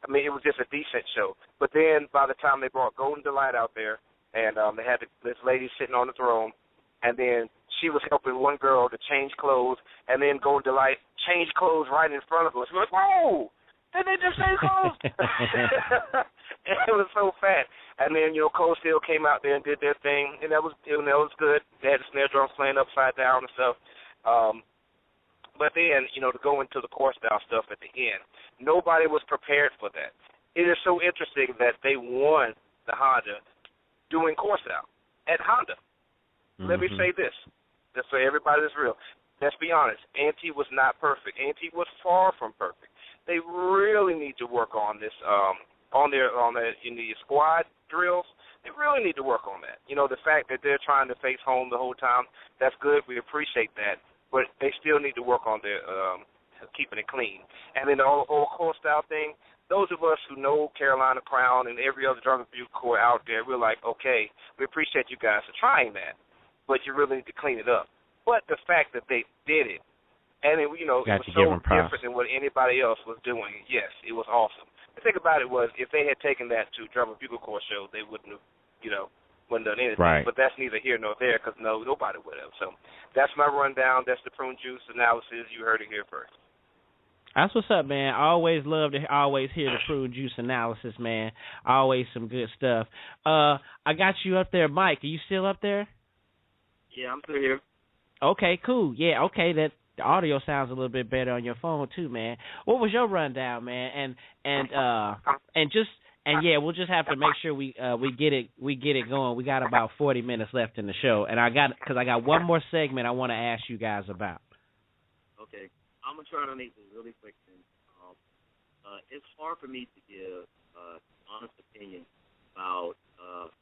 I mean, it was just a decent show. But then by the time they brought Golden Delight out there, and they had this lady sitting on the throne, and then she was helping one girl to change clothes, and then Golden Delight changed clothes right in front of us. We were like, whoa, did they just change clothes? It was so fat. And then, Cold Steel came out there and did their thing, and that was good. They had the snare drums playing upside down and stuff. But then, to go into the core style stuff at the end, nobody was prepared for that. It is so interesting that they won the Honda, doing course out at Honda. Let me say this, just so everybody is real. Let's be honest. A&T was not perfect. A&T was far from perfect. They really need to work on this on their in the squad drills. They really need to work on that. You know, the fact that they're trying to face home the whole time, that's good. We appreciate that. But they still need to work on their keeping it clean. And then the whole core style thing, those of us who know Carolina Crown and every other drum review corps out there, we're like, okay, we appreciate you guys for trying that, but you really need to clean it up. But the fact that they did it, and it, you know, it was so different than what anybody else was doing, yes, it was awesome. The thing about it was, if they had taken that to Drum and Bugle Corps show, they wouldn't have, you know, wouldn't have done anything. Right. But that's neither here nor there, because nobody would have. So that's my rundown. That's the Prunejuice analysis. You heard it here first. That's what's up, man. I always love to always hear the Prunejuice analysis, man. Always some good stuff. I got you up there, Mike. Are you still up there? Yeah, I'm still here. Okay, cool. Yeah, okay. That the audio sounds a little bit better on your phone too, man. What was your rundown, man? And yeah, we'll just have to make sure we get it going. We got about 40 minutes left in the show, and I got one more segment I want to ask you guys about. Okay, I'm gonna try to make this really quick. It's hard for me to give honest opinion about,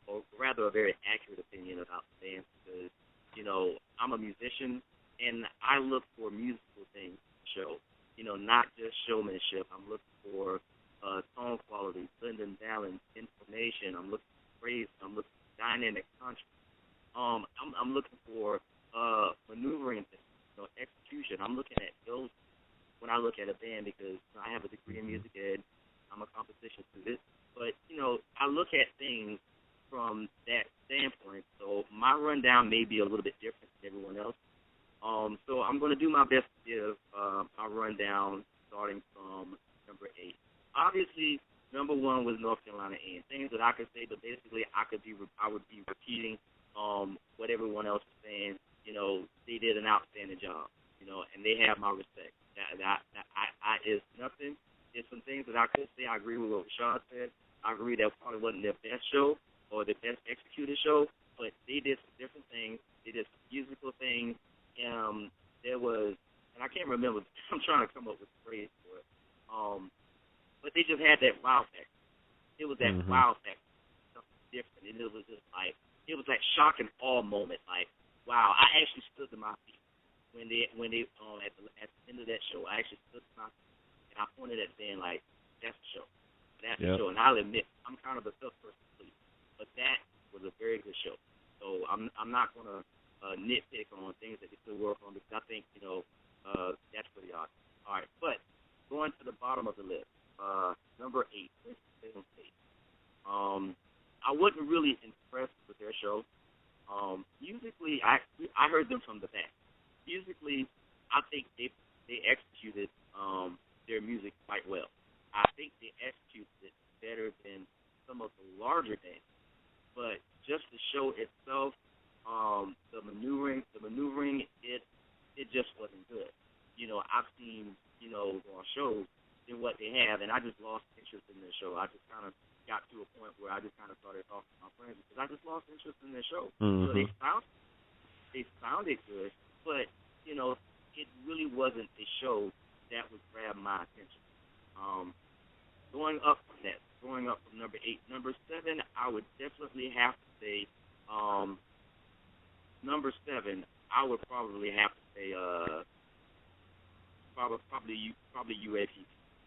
or rather, a very accurate opinion about the band because, you know, I'm a musician. And I look for musical things to show, you know, not just showmanship. I'm looking for tone quality, blend and balance, information. I'm looking for phrase. I'm looking for dynamic contrast. I'm looking for maneuvering things, you know, execution. I'm looking at those when I look at a band because I have a degree in music ed. I'm a composition student. But, you know, I look at things from that standpoint. So my rundown may be a little bit different than everyone else. So I'm going to do my best to give my rundown starting from number 8. Obviously, number 1 was North Carolina A&T. Things that I could say, but basically I would be repeating what everyone else is saying. You know, they did an outstanding job. You know, and they have my respect. It's nothing. There's some things that I could say. I agree with what Rashad said. I agree that probably wasn't their best show or their best executed show, but they did some different things. They did some musical things. There was, and I can't remember, I'm trying to come up with a phrase for it, but they just had that wow factor. It was that wow factor, something different, and it was just like, it was that shock and awe moment, like, wow, I actually stood to my feet when they at the end of that show, I actually stood to my feet, and I pointed at Ben like, that's the show, that's the show, and I'll admit, I'm kind of a tough person to please, but that was a very good show, so I'm not going to nitpick on things that they could work on because I think, you know, that's pretty awesome. All right, but going to the bottom of the list, number 8, Winston-Salem State. I wasn't really impressed with their show. Musically, I heard them from the back. Musically, I think they executed their music quite well. I think they executed it better than some of the larger bands. But just the show itself, the maneuvering, it just wasn't good. You know, I've seen, you know, on shows than what they have, and I just lost interest in their show. I just kind of got to a point where I just kind of started talking to my friends because I just lost interest in their show. So they sounded good, but, you know, it really wasn't a show that would grab my attention. Going up from number 8, number 7, I would definitely have to say, number 7, I would probably have to say probably UAP.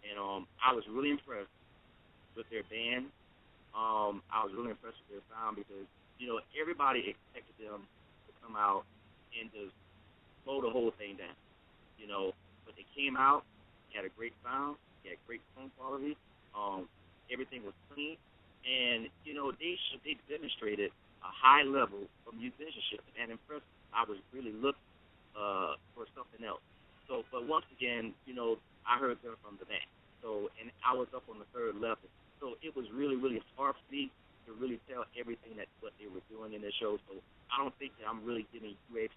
And I was really impressed with their band. I was really impressed with their sound because, you know, everybody expected them to come out and just slow the whole thing down. You know, but they came out, had a great sound, they had great tone quality. Everything was clean, and you know they demonstrated a high level of musicianship and impressed. I was really looking for something else. So, but once again, you know, I heard them from the back. So, and I was up on the 3rd level. So it was really, really hard for me to really tell everything that what they were doing in their show. So I don't think that I'm really giving UAP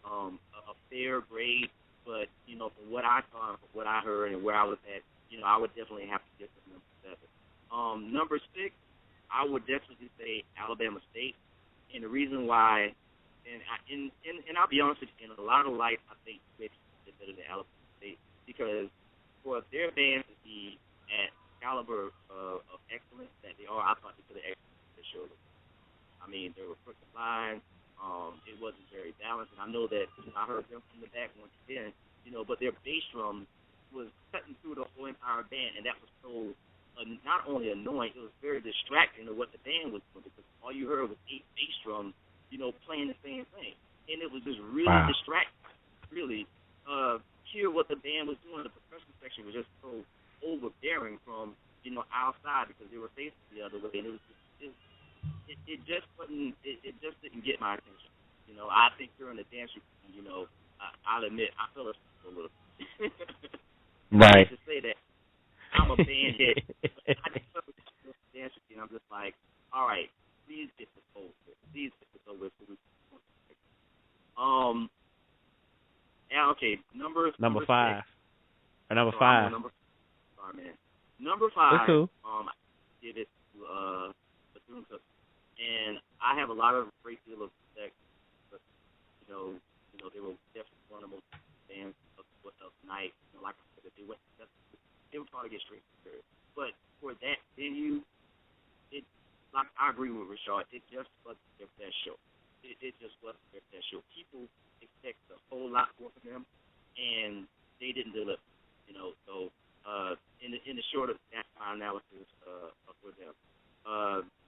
a fair grade. But you know, from what I saw, from what I heard, and where I was at, you know, I would definitely have to give them number 7. Number 6, I would definitely say Alabama State, and the reason why, and I'll be honest with you, in a lot of life, I think they're better than Alabama State because for their band to be at caliber of excellence that they are, I thought they could have excelled their show. I mean, there were crooked lines. It wasn't very balanced, and I know that I heard them from the back once again, but their bass drum was cutting through the whole entire band, and that was so not only annoying, it was very distracting to what the band was doing because all you heard was 8 bass drums, playing the same thing, and it was just really distracting. Really, hear what the band was doing. The percussion section was just so overbearing from our side because they were facing the other way, and it just wasn't. It just didn't get my attention. I think during the dance routine, I'll admit I fell asleep a little. Right. To say that I'm a band head, I just fell asleep during the dance routine. I'm just like, all right, please get this over with. Please get this over with. Yeah, okay. Number 5. Or number 5. Sorry, man. Number 5. That's cool. I did it to Bethune-Cookman, and I have a lot of great deal of respect. But, they were definitely one of the most fans of tonight. Like I said, they were trying to get straight to it. But for that venue, like I agree with Rashad. It just wasn't their best show. It just wasn't their best show. People expect a whole lot more from them, and they didn't deliver. So in the short of that analysis for them.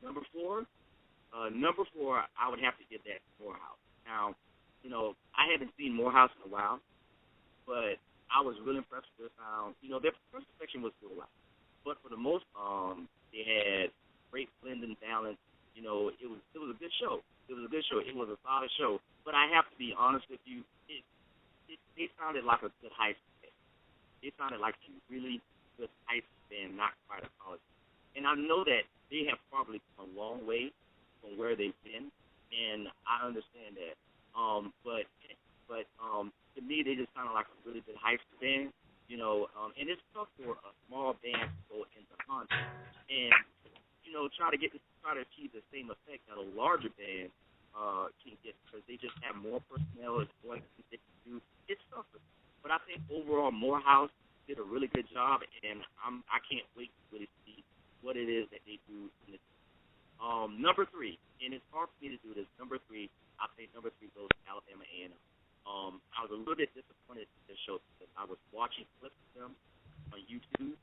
Number 4, I would have to give that to Morehouse. Now, I haven't seen Morehouse in a while, but I was really impressed with how their first section was good, but for the most they had great blend and balance. It was a good show. It was a good show. It was a solid show. But I have to be honest with you, they sounded like a good high school band. They sounded like a really good high school band, not quite a college. And I know that they have probably come a long way from where they've been, and I understand that. But to me, they just sounded like a really good high school band. And it's tough for a small band to go into concert and try to achieve the same effect that a larger band can get because they just have more personnel and more things they can do. It's tougher. But I think overall Morehouse did a really good job, and I can't wait to really see what it is that they do in this. Number 3, and it's hard for me to do this. Number 3, I think number 3 goes to Alabama A&M. I was a little bit disappointed in this show because I was watching clips of them on YouTube,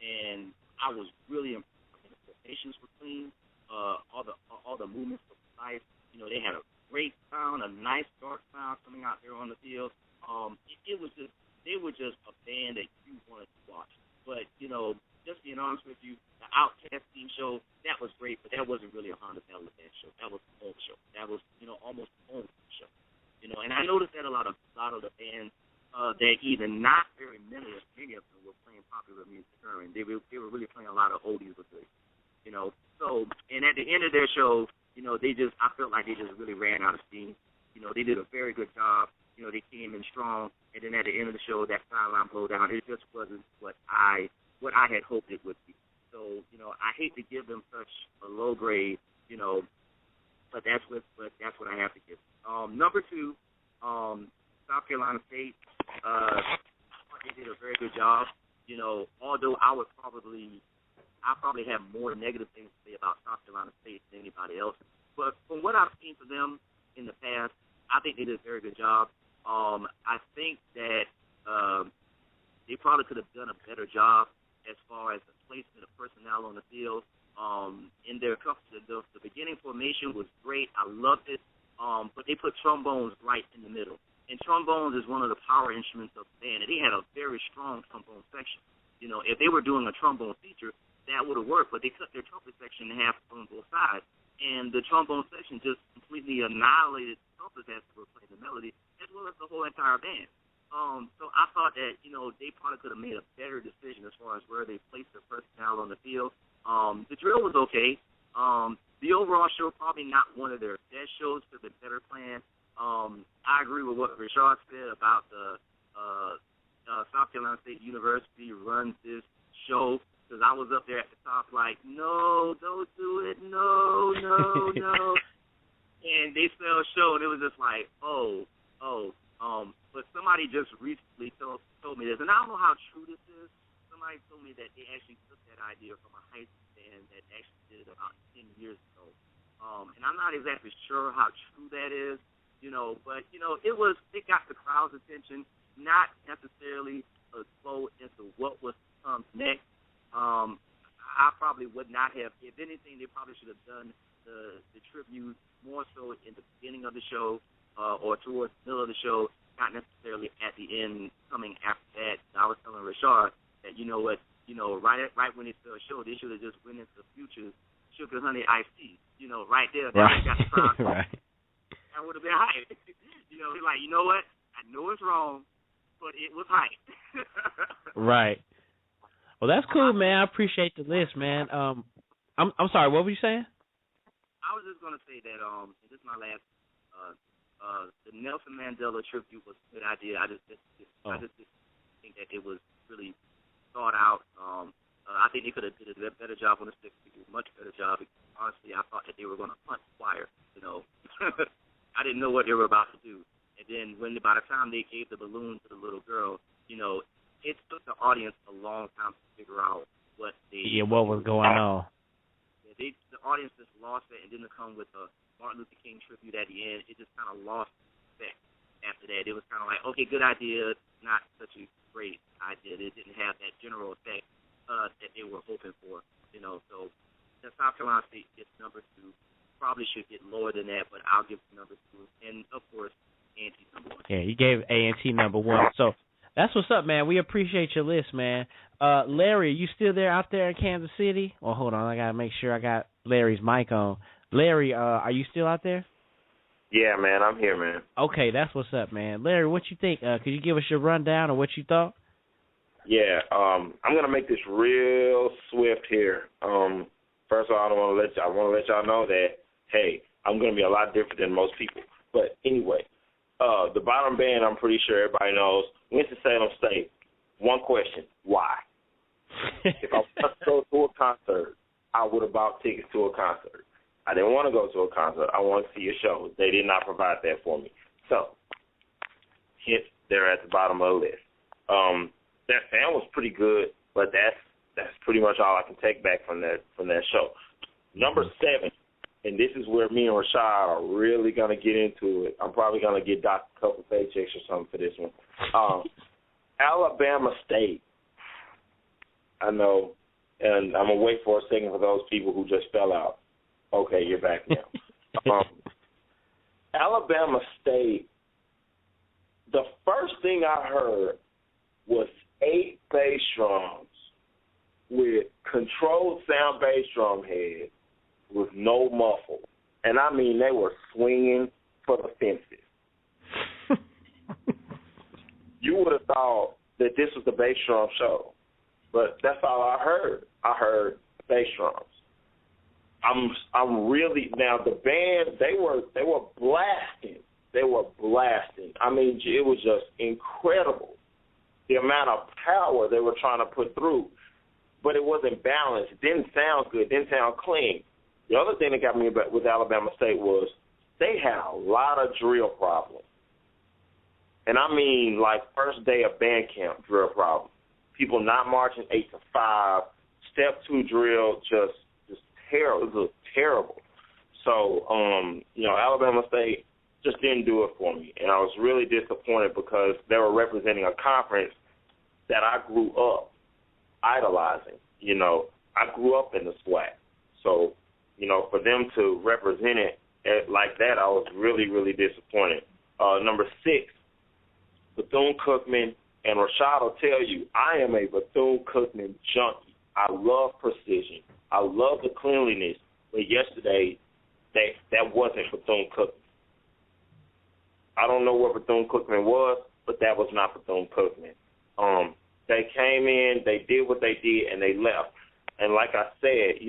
and I was really impressed. The formations were clean. All the movements were precise. They had a great sound, a nice dark sound coming out there on the field. It was just they were just a band that you wanted to watch. But just being honest with you, the Outcast team show that was great, but that wasn't really a Honda Band show. That was a home show. That was almost a home show. And I noticed that a lot of the bands that even not very many of them were playing popular music. They were really playing a lot of oldies with it. So and at the end of their show, I felt like they just really ran out of steam. They did a very good job. They came in strong, and then at the end of the show, that sideline blow down, it just wasn't what I had hoped it would be. So I hate to give them such a low grade, but that's what I have to give. Number 2, South Carolina State. They did a very good job. Although I probably have more negative things to say about South Carolina State than anybody else. But from what I've seen for them in the past, I think they did a very good job. I think that they probably could have done a better job as far as the placement of personnel on the field. In their the beginning formation was great. I loved it. But they put trombones right in the middle. And trombones is one of the power instruments of the band. And they had a very strong trombone section. If they were doing a trombone feature, that would have worked. But they cut their trumpet section in half on both sides. And the trombone section just completely annihilated the trumpets as they were playing the melody, as well as the whole entire band. So I thought that, they probably could have made a better decision as far as where they placed their personnel on the field. The drill was okay. The overall show, probably not one of their best shows, could have been better planned. I agree with what Rashad said about the South Carolina State University runs this show. because I was up there at the top like, no, don't do it, no. And they fell short, and it was just like, but somebody just recently told me this, and I don't know how true this is. Somebody told me that they actually took that idea from a high school band that actually did it about 10 years ago. And I'm not exactly sure how true that is, but, it got the crowd's attention, not necessarily a flow into what was next. I probably would not have, if anything, they probably should have done the tribute more so in the beginning of the show or towards the middle of the show, not necessarily at the end coming after that. I was telling Rashard that, right when they started the show, they should have just went into Future Sugar Honey Iced Tea, right there. That got the crowd. Right. That would have been hype. He's like, you know what? I know it's wrong, but it was hype. Right. Well, that's cool, man. I appreciate the list, man. I'm sorry. What were you saying? I was just gonna say that this is my last. The Nelson Mandela tribute was a good idea. I just think that it was really thought out. I think they could have did a better job on the stick, a much better job. Honestly, I thought that they were going to punt choir. I didn't know what they were about to do. And then by the time they gave the balloon to the little girl, it took the audience a long time to figure out what was going on. The audience just lost it, and didn't come with the Martin Luther King tribute at the end. It just kind of lost effect after that. It was kind of like, okay, good idea, not such a great idea. It didn't have that general effect that they were hoping for, So the South Carolina State gets number 2. Probably should get lower than that, but I'll give them number 2. And, of course, A&T number 1. Yeah, you gave A&T number 1. So that's what's up, man. We appreciate your list, man. Larry, you still there out there in Kansas City? Well, hold on. I got to make sure I got Larry's mic on. Larry, are you still out there? Yeah, man, I'm here, man. Okay, that's what's up, man. Larry, what you think? Could you give us your rundown of what you thought? Yeah, I'm gonna make this real swift here. First of all, I want to let y'all know that, hey, I'm gonna be a lot different than most people. But anyway, the bottom band, I'm pretty sure everybody knows. Winston-Salem State. One question: why? If I wanted to go to a concert, I would have bought tickets to a concert. I didn't want to go to a concert. I wanted to see a show. They did not provide that for me. So, hence, they're at the bottom of the list. That fan was pretty good, but that's pretty much all I can take back from that show. Number 7, and this is where me and Rashad are really gonna get into it. I'm probably gonna get Doc a couple paychecks or something for this one. Alabama State. I know, and I'm gonna wait for a second for those people who just fell out. Okay, you're back now. Alabama State. The first thing I heard was 8 bass drums with controlled sound bass drum head with no muffle. And I mean, they were swinging for the fences. You would have thought that this was the bass drum show, but that's all I heard. I heard bass drums. I'm really, now the band, they were blasting. They were blasting. I mean, it was just incredible, the amount of power they were trying to put through. But it wasn't balanced. It didn't sound good. It didn't sound clean. The other thing that got me with Alabama State was they had a lot of drill problems. And I mean, like, first day of band camp drill problems. People not marching 8 to 5. Step 2 drill just terrible. It was terrible. So, Alabama State just didn't do it for me. And I was really disappointed because they were representing a conference that I grew up idolizing. I grew up in the SWAC. So, for them to represent it like that, I was really, really disappointed. Number 6, Bethune-Cookman, and Rashad will tell you, I am a Bethune-Cookman junkie. I love precision. I love the cleanliness. But yesterday, that wasn't Bethune-Cookman. I don't know what Bethune-Cookman was, but that was not Bethune-Cookman. They came in, they did what they did, and they left. And like I said,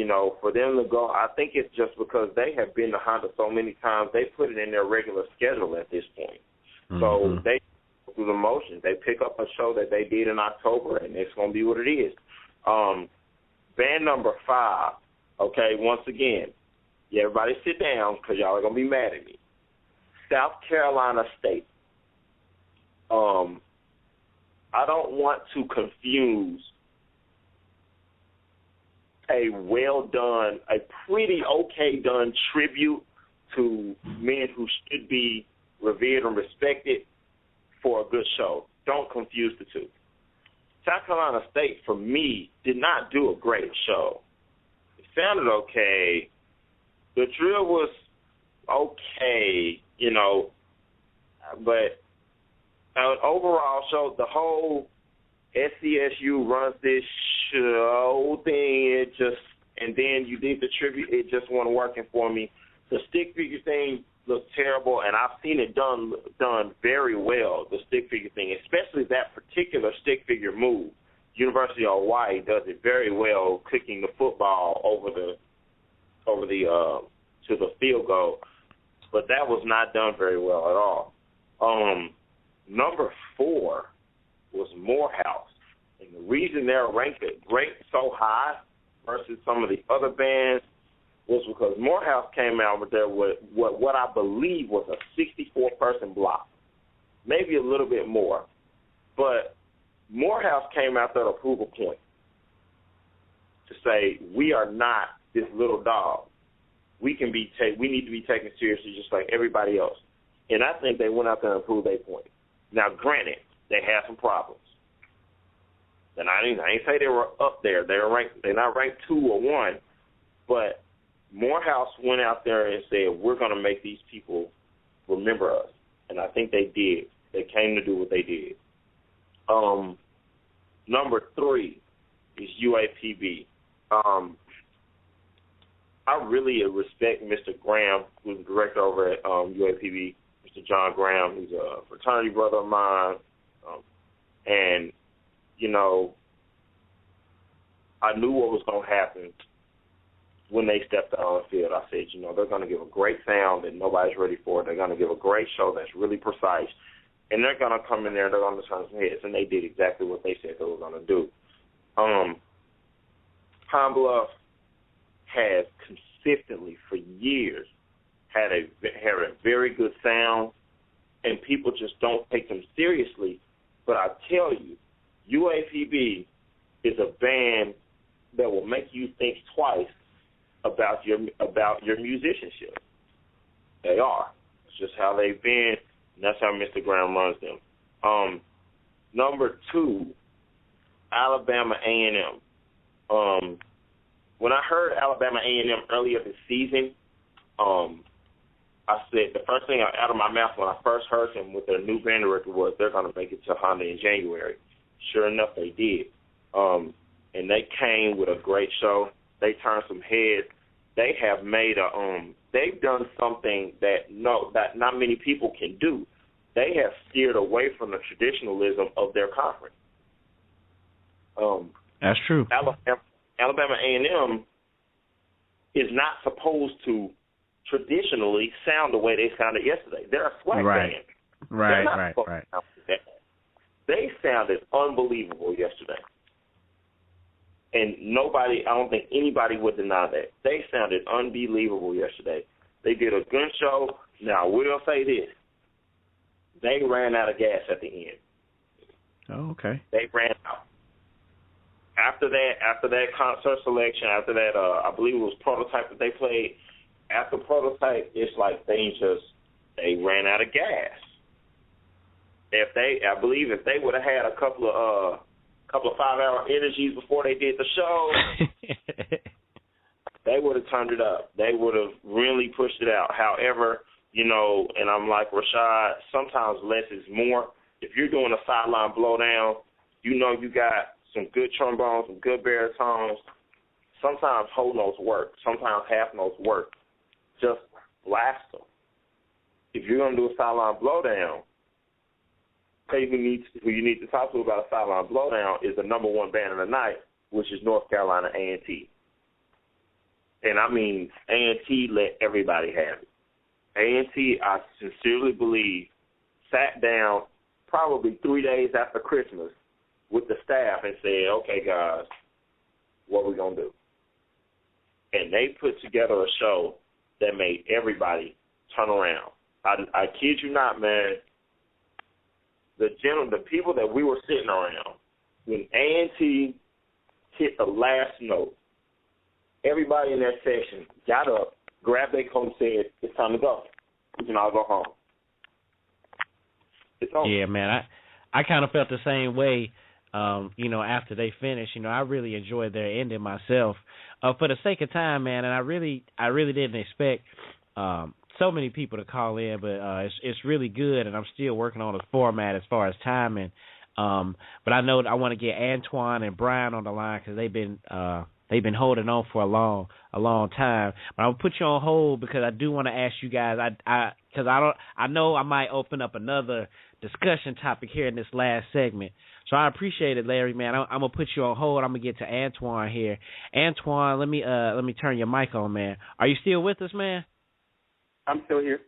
for them to go, I think it's just because they have been to Honda so many times, they put it in their regular schedule at this point. Mm-hmm. So they go through the motions. They pick up a show that they did in October, and it's going to be what it is. Band number 5. Okay, once again, everybody sit down because y'all are going to be mad at me. South Carolina State. I don't want to confuse a well-done, a pretty okay done tribute to men who should be revered and respected for a good show. Don't confuse the two. South Carolina State, for me, did not do a great show. It sounded okay. The drill was okay, you know, but an overall show, the whole SCSU runs this show thing, and then you did the tribute, it just wasn't working for me. The stick figure thing looked terrible, and I've seen it done very well, the stick figure thing, especially that particular stick figure move. University of Hawaii does it very well, kicking the football over the to the field goal, but that was not done very well at all. Number 4 was Morehouse, and the reason they're ranked so high versus some of the other bands was because Morehouse came out with their what I believe was a 64-person block, maybe a little bit more, but Morehouse came out there to prove a point, to say we are not this little dog. We need to be taken seriously just like everybody else. And I think they went out there and proved their point. Now, granted, they had some problems. And I ain't say they were up there. They're not ranked 2 or 1. But Morehouse went out there and said, we're going to make these people remember us. And I think they did. They came to do what they did. Number 3 is UAPB. I really respect Mr. Graham, who's the director over at UAPB, Mr. John Graham, who's a fraternity brother of mine. And, you know, I knew what was going to happen when they stepped out on the field. I said, you know, they're going to give a great sound that nobody's ready for. They're going to give a great show that's really precise. And they're going to come in there and they're going to turn some heads. And they did exactly what they said they were going to do. Pine Bluff has consistently for years had a very good sound, and people just don't take them seriously. But I tell you, UAPB is a band that will make you think twice about your musicianship. They are. It's just how they've been, and that's how Mr. Graham runs them. Number 2, Alabama A&M. When I heard Alabama A&M earlier this season, I said the first thing out of my mouth when I first heard them with their new band record was they're going to make it to Honda in January. Sure enough, they did. And they came with a great show. They turned some heads. They have made they've done something that not many people can do. They have steered away from the traditionalism of their conference. That's true. Alabama A&M is not supposed to traditionally sound the way they sounded yesterday. They're a swag band. Right. They sounded unbelievable yesterday. And I don't think anybody would deny that. They sounded unbelievable yesterday. They did a good show. Now, I will say this. They ran out of gas at the end. Oh, okay. They ran out. After that concert selection, after that, I believe it was Prototype that they played. After Prototype, it's like they ran out of gas. I believe if they would have had a couple of 5-hour energies before they did the show, they would have turned it up. They would have really pushed it out. However, you know, and I'm like Rashad, sometimes less is more. If you're doing a sideline blowdown, you know you got some good trombones, some good baritones. Sometimes whole notes work. Sometimes half notes work. Just blast them. If you're going to do a sideline blowdown, who you need to talk to about a sideline blowdown is the number 1 band of the night, which is North Carolina A&T. And I mean, A&T let everybody have it. A&T, I sincerely believe, sat down probably 3 days after Christmas with the staff and said, okay, guys, what we're going to do. And they put together a show that made everybody turn around. I kid you not, man. The people that we were sitting around, when A&T hit the last note, everybody in that section got up, grabbed their coat, and said, "It's time to go. We can all go home." It's over. Yeah, man. I kind of felt the same way. After they finished, I really enjoyed their ending myself. For the sake of time, man, and I really didn't expect so many people to call in, but it's really good, and I'm still working on the format as far as timing. But I know I want to get Antoine and Brian on the line because they've been holding on for a long time. But I'm gonna put you on hold because I do want to ask you guys. I know I might open up another discussion topic here in this last segment. So I appreciate it, Larry, man. I'm gonna put you on hold. I'm gonna get to Antoine here. Antoine, let me turn your mic on, man. Are you still with us, man? I'm still here.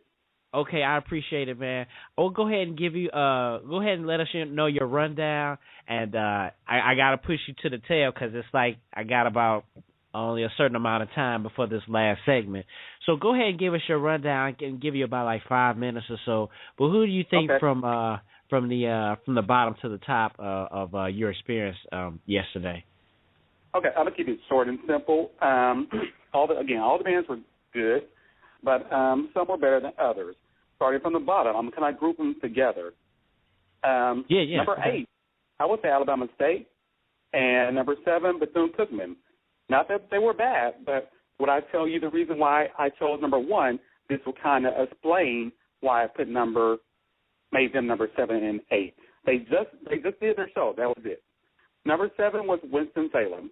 Okay, I appreciate it, man. Go ahead and let us know your rundown, and I gotta push you to the tail because it's like I got about only a certain amount of time before this last segment. So go ahead and give us your rundown. I can give you about like 5 minutes or so. But who do you think from the bottom to the top of your experience yesterday? Okay, I'm gonna keep it short and simple. All the bands were good, but some were better than others. Starting from the bottom, I'm kind of group them together. Number 8, I would say Alabama State, and number 7, Bethune-Cookman. Not that they were bad, but would I tell you the reason why I chose number 1? This will kind of explain why I made them number 7 and 8. They just did their show. That was it. Number 7 was Winston-Salem.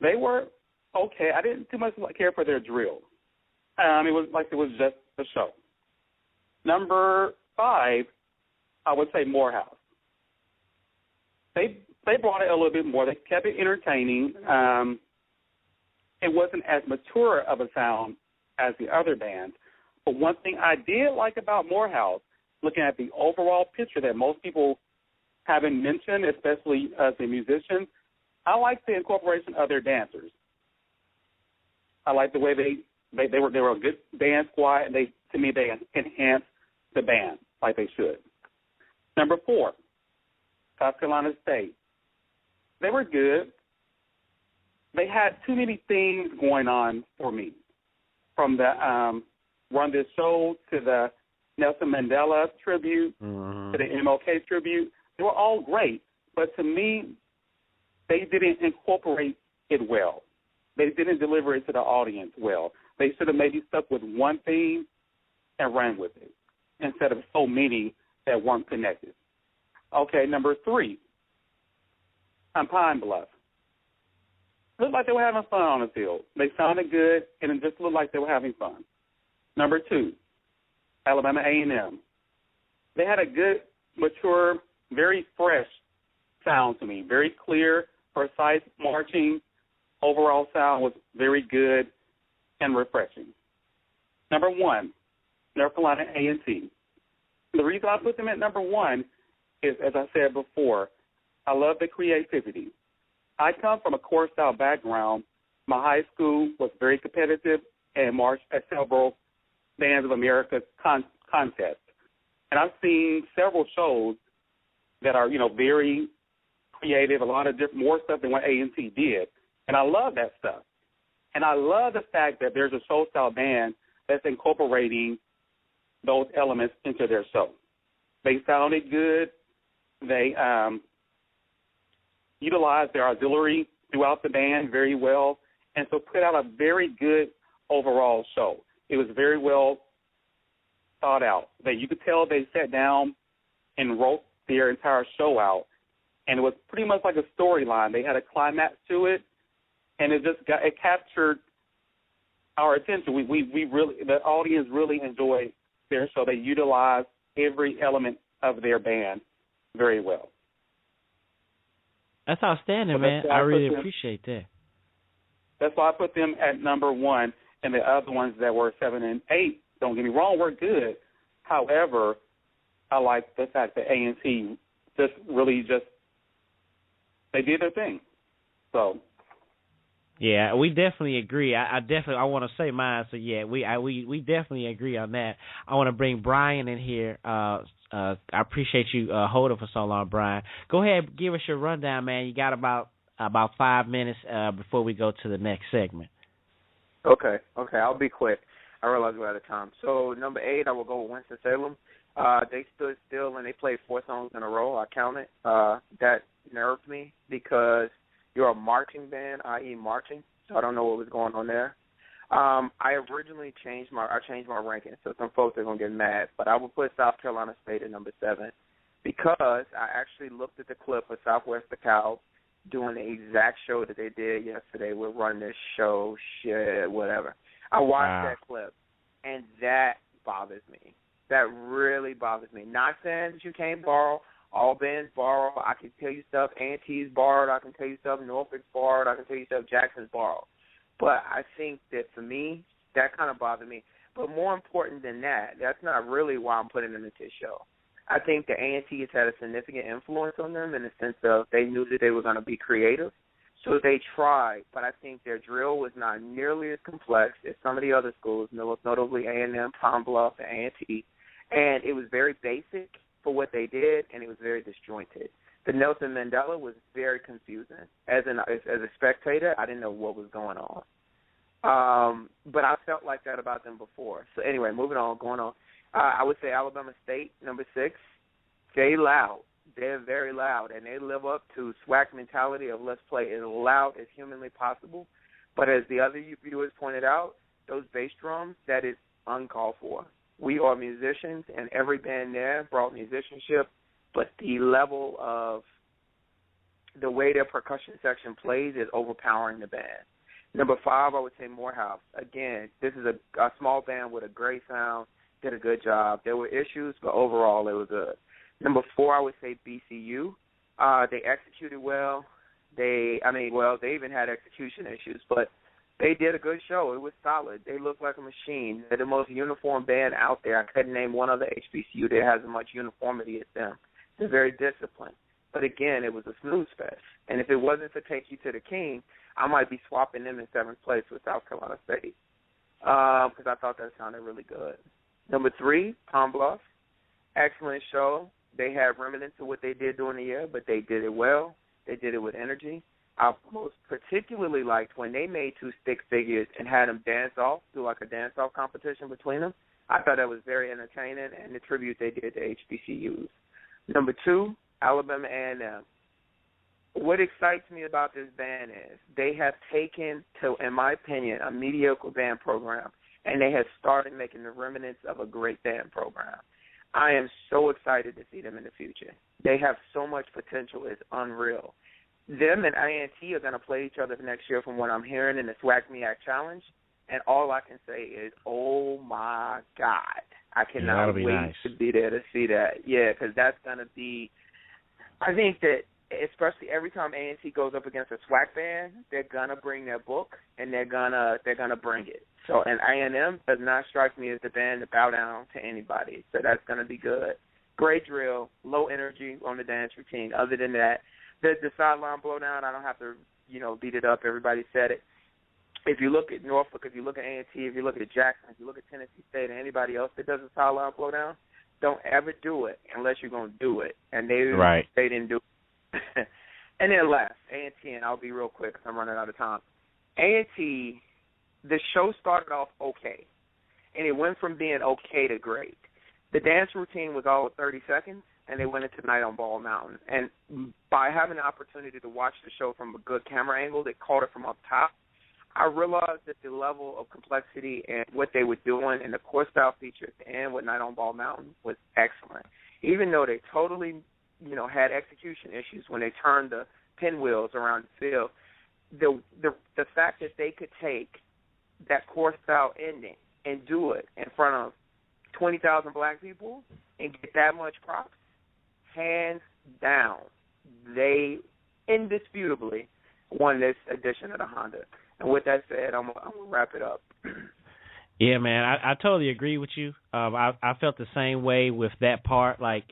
They were okay. I didn't too much care for their drill. It was just a show. Number 5, I would say Morehouse. They brought it a little bit more. They kept it entertaining. It wasn't as mature of a sound as the other bands. But one thing I did like about Morehouse, looking at the overall picture that most people haven't mentioned, especially as a musician, I like the incorporation of their dancers. I like the way they were a good band squad, and to me they enhanced the band like they should. Number 4, South Carolina State. They were good. They had too many things going on for me, from the Run This Show to the Nelson Mandela tribute to the MLK tribute. They were all great, but to me, they didn't incorporate it well. They didn't deliver it to the audience well. They should have maybe stuck with one theme and ran with it instead of so many that weren't connected. Okay, number 3, Pine Bluff. Looked like they were having fun on the field. They sounded good, and it just looked like they were having fun. Number 2, Alabama A&M. They had a good, mature, very fresh sound to me. Very clear, precise marching. Overall sound was very good and refreshing. Number 1, North Carolina A&T. The reason I put them at number 1 is, as I said before, I love the creativity. I come from a core-style background. My high school was very competitive and marched at several Bands of America contests. And I've seen several shows that are, very creative, a lot of more stuff than what A&T did. And I love that stuff. And I love the fact that there's a show-style band that's incorporating those elements into their show. They sounded good. They utilized their auxiliary throughout the band very well, and so put out a very good overall show. It was very well thought out. You could tell they sat down and wrote their entire show out, and it was pretty much like a storyline. They had a climax to it, and it captured our attention. The audience really enjoyed their show. They utilized every element of their band very well. That's outstanding, man. I really appreciate that. That's why I put them at number 1, and the other ones that were 7 and 8, don't get me wrong, were good. However, I like the fact that A&T they did their thing. So Yeah, we definitely agree. I want to say mine. So yeah, we definitely agree on that. I want to bring Brian in here. I appreciate you holding for so long, Brian. Go ahead, give us your rundown, man. You got about 5 minutes before we go to the next segment. Okay, I'll be quick. I realize we're out of time. So number 8, I will go with Winston-Salem. They stood still and they played 4 songs in a row. I counted. That nerved me because you're a marching band, i.e. marching, so I don't know what was going on there. I originally changed my ranking, so some folks are going to get mad, but I would put South Carolina State at number 7 because I actually looked at the clip of Southwest DeKalb doing the exact show that they did yesterday. We're running this show, shit, whatever. I watched that clip, and that bothers me. That really bothers me. Not saying that you can't borrow. All bands borrow. I can tell you stuff. A&T's borrowed. I can tell you stuff. Norfolk's borrowed. I can tell you stuff. Jackson's borrowed. But I think that for me, that kind of bothered me. But more important than that, that's not really why I'm putting them into this show. I think the A&T has had a significant influence on them in the sense of they knew that they were going to be creative. So they tried, but I think their drill was not nearly as complex as some of the other schools, most notably A&M, Pine Bluff, and A&T. And it was very basic for what they did, and it was very disjointed. The Nelson Mandela was very confusing. As a spectator, I didn't know what was going on. But I felt like that about them before. So anyway, moving on, going on. I would say Alabama State, number 6. They loud. They're very loud, and they live up to SWAC mentality of let's play as loud as humanly possible. But as the other viewers pointed out, those bass drums, that is uncalled for. We are musicians, and every band there brought musicianship, but the level of the way their percussion section plays is overpowering the band. Number 5, I would say Morehouse. Again, this is a small band with a great sound, did a good job. There were issues, but overall it was good. Number 4, I would say BCU. They executed well. They even had execution issues, but they did a good show. It was solid. They looked like a machine. They're the most uniform band out there. I couldn't name one other HBCU that has as much uniformity as them. They're very disciplined. But again, it was a snooze fest. And if it wasn't for Take You to the King, I might be swapping them in 7th place with South Carolina State because I thought that sounded really good. Number 3, Pine Bluff. Excellent show. They had remnants of what they did during the year, but they did it well. They did it with energy. I most particularly liked when they made 2 stick figures and had them dance off, do like a dance-off competition between them. I thought that was very entertaining and the tribute they did to HBCUs. Number 2, Alabama A&M. What excites me about this band is they have taken to, in my opinion, a mediocre band program, and they have started making the remnants of a great band program. I am so excited to see them in the future. They have so much potential. It's unreal. Them and A&T are going to play each other next year from what I'm hearing in the SWAC MEAC Challenge, and all I can say is, oh, my God. I cannot wait to be there to see that. Yeah, because that's going to be – I think that especially every time A&T goes up against a SWAC band, they're going to bring their book, and they're gonna bring it. So, and A&M does not strike me as the band to bow down to anybody, so that's going to be good. Great drill, low energy on the dance routine. Other than that, the sideline blowdown, I don't have to, beat it up. Everybody said it. If you look at Norfolk, if you look at A&T, if you look at Jackson, if you look at Tennessee State or anybody else that does a sideline blowdown, don't ever do it unless you're going to do it. And they didn't do it. And then last, A&T, and I'll be real quick because I'm running out of time. A&T, the show started off okay, and it went from being okay to great. The dance routine was all 30 seconds, and they went into Night on Ball Mountain. And by having the opportunity to watch the show from a good camera angle that caught it from up top, I realized that the level of complexity and what they were doing and the core style feature at the end with Night on Ball Mountain was excellent. Even though they totally, had execution issues when they turned the pinwheels around the field, the fact that they could take that core style ending and do it in front of 20,000 black people and get that much props, hands down, they indisputably won this edition of the Honda. And with that said, I'm going to wrap it up. Yeah, man, I totally agree with you. I felt the same way with that part. Like,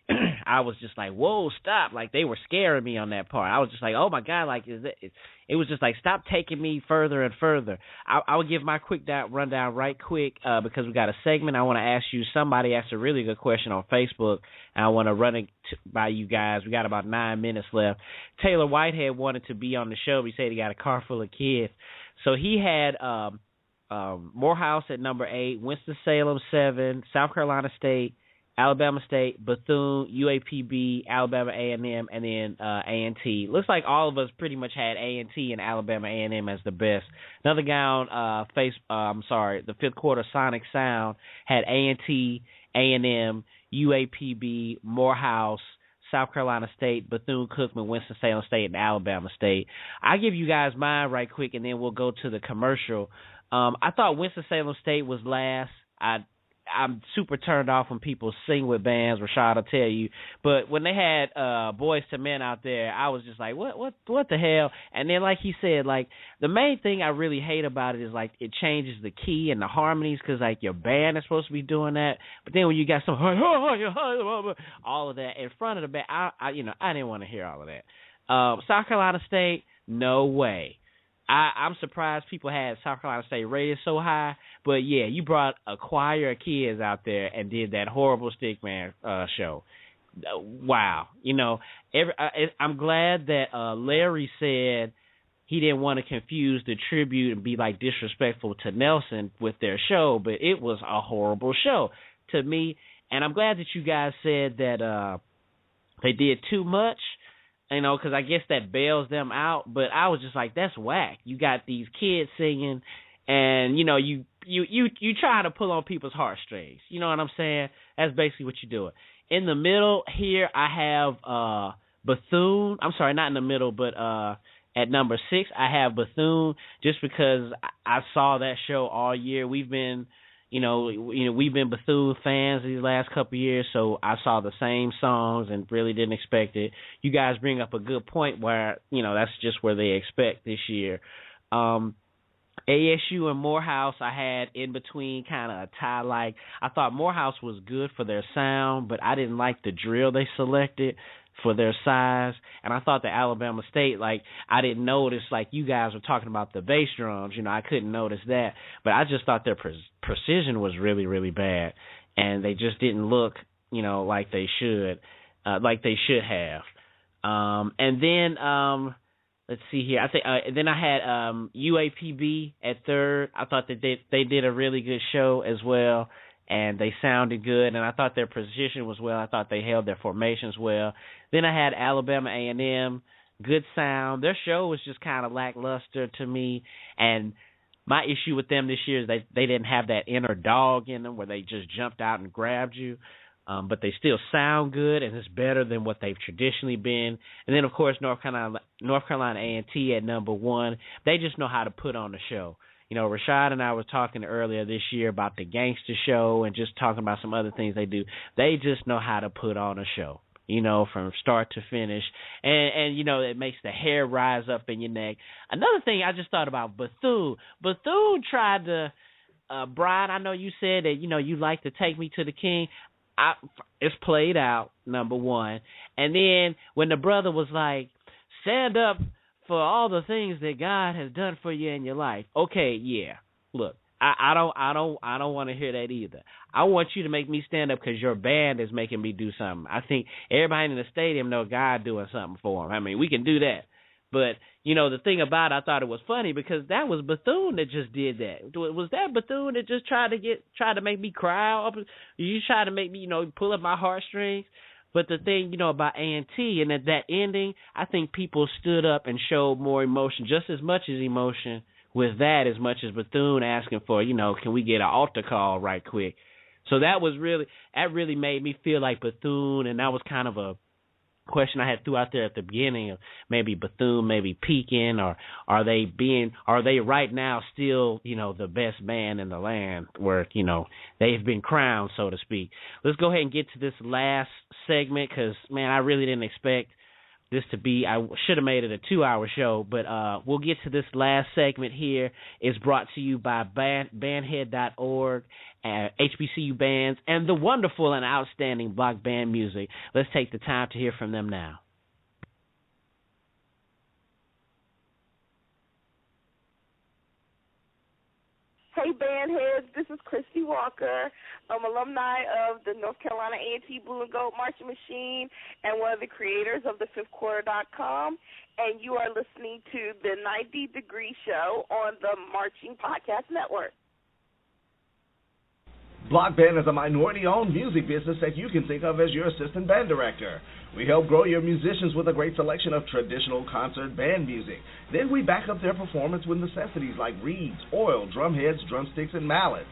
I was just like, whoa, stop. Like, they were scaring me on that part. I was just like, oh, my God, like, it was just like, stop taking me further and further. I will give my quick rundown right quick because we got a segment I want to ask you. Somebody asked a really good question on Facebook, and I want to run it by you guys. We got about 9 minutes left. Taylor Whitehead wanted to be on the show. He said he got a car full of kids. So he had Morehouse at number 8, Winston-Salem 7, South Carolina State, Alabama State, Bethune, UAPB, Alabama A&M, and then A&T. Looks like all of us pretty much had A&T and Alabama A&M as the best. Another guy on the fifth quarter Sonic Sound had A&T, A&M, UAPB, Morehouse, South Carolina State, Bethune-Cookman, Winston-Salem State, and Alabama State. I'll give you guys mine right quick, and then we'll go to the commercial. I thought Winston-Salem State was last. I'm super turned off when people sing with bands, Rashad will tell you. But when they had Boys to Men out there, I was just like, what the hell? And then, like he said, like, the main thing I really hate about it is, like, it changes the key and the harmonies because, like, your band is supposed to be doing that. But then when you got some all of that in front of the band, I didn't want to hear all of that. South Carolina State, no way. I'm surprised people had South Carolina State rated so high, but yeah, you brought a choir of kids out there and did that horrible Stickman show. Wow, I'm glad that Larry said he didn't want to confuse the tribute and be like disrespectful to Nelson with their show, but it was a horrible show to me, and I'm glad that you guys said that they did too much. Because I guess that bails them out. But I was just like, that's whack. You got these kids singing, and you try to pull on people's heartstrings. You know what I'm saying? That's basically what you're doing. In the middle here, I have Bethune. I'm sorry, not in the middle, but at number 6, I have Bethune, just because I saw that show all year. We've been Bethune fans these last couple of years, so I saw the same songs and really didn't expect it. You guys bring up a good point where, that's just where they expect this year. ASU and Morehouse I had in between, kind of a tie. Like, I thought Morehouse was good for their sound, but I didn't like the drill they selected for their size. And I thought the Alabama State, like, I didn't notice, like you guys were talking about the bass drums, I couldn't notice that. But I just thought their precision was really, really bad. And they just didn't look, like they should have. And then, let's see here. I think then I had UAPB at 3rd. I thought that they did a really good show as well. And they sounded good, and I thought their position was well. I thought they held their formations well. Then I had Alabama A&M, good sound. Their show was just kind of lackluster to me, and my issue with them this year is they didn't have that inner dog in them where they just jumped out and grabbed you. But they still sound good, and it's better than what they've traditionally been. And then, of course, North Carolina A&T at number 1. They just know how to put on the show. Rashad and I were talking earlier this year about the gangster show and just talking about some other things they do. They just know how to put on a show, from start to finish. And it makes the hair rise up in your neck. Another thing I just thought about Bethune. Bethune tried to, Brian, I know you said that, you like to take me to the king. It's played out, number 1. And then when the brother was like, stand up for all the things that God has done for you in your life. Okay, yeah. Look, I don't want to hear that either. I want you to make me stand up because your band is making me do something. I think everybody in the stadium know God doing something for them. I mean, we can do that. But, the thing about it, I thought it was funny because that was Bethune that just did that. Was that Bethune that just tried to make me cry? You tried to make me, pull up my heartstrings? But the thing, about A&T and at that ending, I think people stood up and showed more emotion, just as much as emotion with that as much as Bethune asking for, can we get an altar call right quick? So that really made me feel like Bethune, and that was kind of a question I had threw out there at the beginning of maybe Bethune, maybe peaking, or are they right now still, the best band in the land where, they've been crowned, so to speak. Let's go ahead and get to this last segment because, man, I really didn't expect this to be, I should have made it a 2-hour show, but we'll get to this last segment here. It's brought to you by bandhead.org, HBCU bands, and the wonderful and outstanding Block Band Music. Let's take the time to hear from them now. Hey, bandheads, this is Christy Walker. I'm alumni of the North Carolina A&T Blue and Gold Marching Machine and one of the creators of thefifthquarter.com, and you are listening to the 90 Degree Show on the Marching Podcast Network. Block Band is a minority-owned music business that you can think of as your assistant band director. We help grow your musicians with a great selection of traditional concert band music. Then we back up their performance with necessities like reeds, oil, drum heads, drumsticks, and mallets.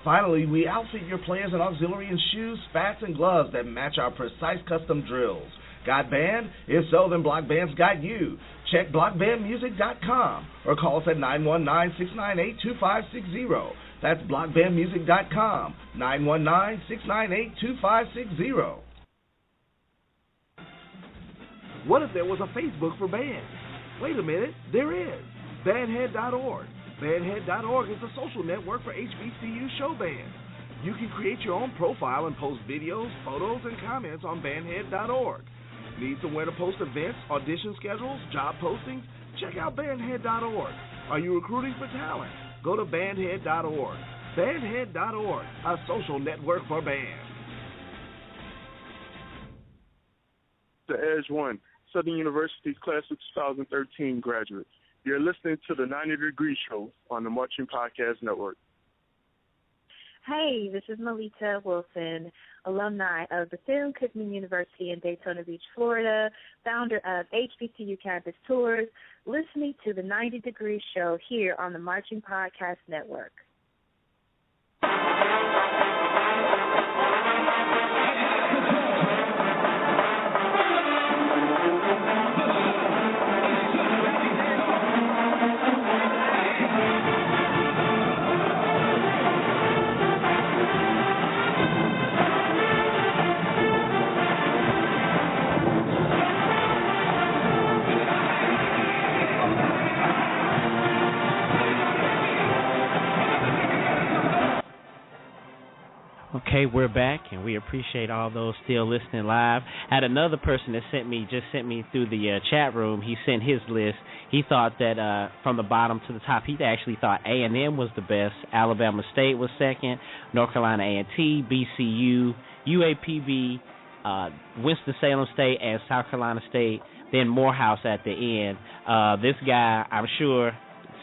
Finally, we outfit your players in auxiliary and shoes, spats, and gloves that match our precise custom drills. Got band? If so, then Block Band's got you. Check blockbandmusic.com or call us at 919-698-2560. That's blockbandmusic.com, 919-698-2560. What if there was a Facebook for bands? Wait a minute, there is. Bandhead.org. Bandhead.org is a social network for HBCU show bands. You can create your own profile and post videos, photos, and comments on bandhead.org. Need somewhere to post events, audition schedules, job postings? Check out bandhead.org. Are you recruiting for talent? Go to bandhead.org. Bandhead.org, a social network for bands. The Edge 1, Southern University's Class of 2013 graduates. You're listening to the 90 Degree Show on the Marching Podcast Network. Hey, this is Melita Wilson, alumni of the Sam Cookman University in Daytona Beach, Florida, founder of HBCU Campus Tours, listening to the 90 Degree Show here on the Marching Podcast Network. Okay, we're back, and we appreciate all those still listening live. Had another person that sent me through the chat room. He sent his list. He thought that from the bottom to the top, he actually thought A&M was the best. Alabama State was second. North Carolina A&T, BCU, UAPB, Winston-Salem State, and South Carolina State. Then Morehouse at the end. This guy, I'm sure,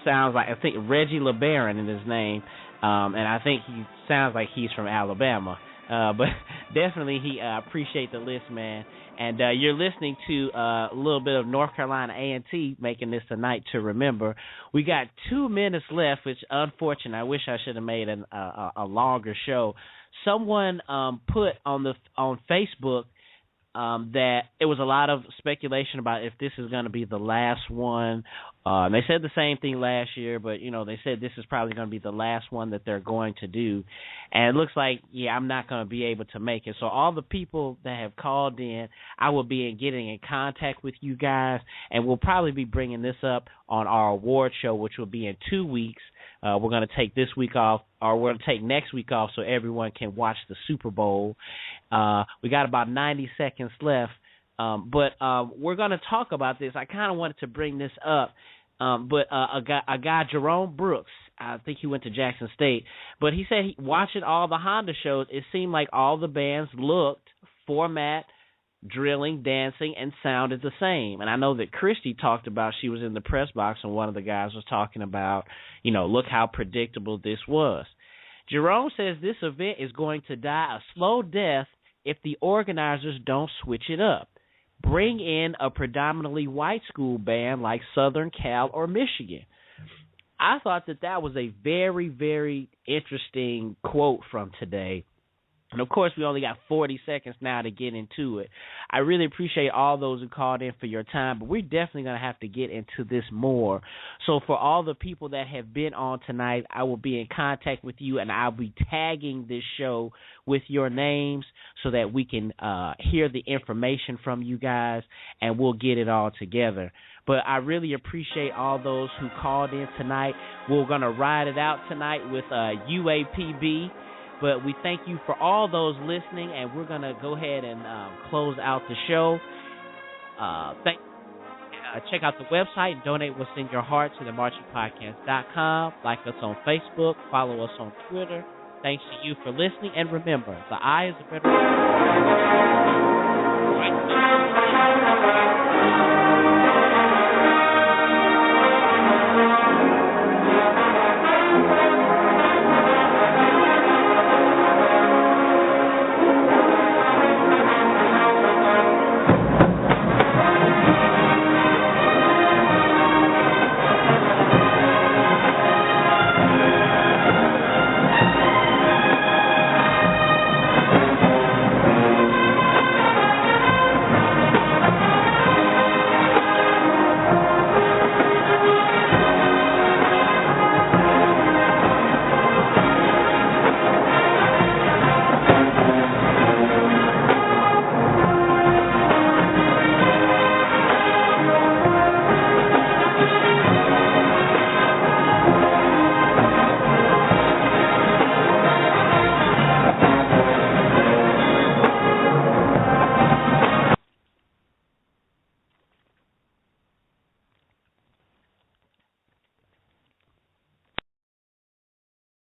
sounds like, I think Reggie LeBaron in his name. And I think he sounds like he's from Alabama. But definitely he appreciate the list, man. And you're listening to a little bit of North Carolina A&T making this a night to remember. We got 2 minutes left, which unfortunate. I wish I should have made a longer show. Someone put on Facebook that it was a lot of speculation about if this is going to be the last one. They said the same thing last year, but, they said this is probably going to be the last one that they're going to do. And it looks like, I'm not going to be able to make it. So all the people that have called in, I will be getting in contact with you guys, and we'll probably be bringing this up on our award show, which will be in 2 weeks. We're going to take this week off, or we're going to take next week off so everyone can watch the Super Bowl. We got about 90 seconds left, but we're going to talk about this. I kind of wanted to bring this up, but a guy, Jerome Brooks, I think he went to Jackson State, but he said watching all the Honda shows, it seemed like all the bands looked, format, drilling, dancing, and sounded the same. And I know that Christy talked about, she was in the press box, and one of the guys was talking about, look how predictable this was. Jerome says this event is going to die a slow death if the organizers don't switch it up. Bring in a predominantly white school band like Southern Cal or Michigan. I thought that was a very, very interesting quote from today. And, of course, we only got 40 seconds now to get into it. I really appreciate all those who called in for your time, but we're definitely going to have to get into this more. So for all the people that have been on tonight, I will be in contact with you, and I'll be tagging this show with your names so that we can hear the information from you guys, and we'll get it all together. But I really appreciate all those who called in tonight. We're going to ride it out tonight with UAPB. But we thank you for all those listening, and we're going to go ahead and close out the show. Check out the website and donate what's in your heart to themarchingpodcast.com. Like us on Facebook. Follow us on Twitter. Thanks to you for listening. And remember, the eye is a better...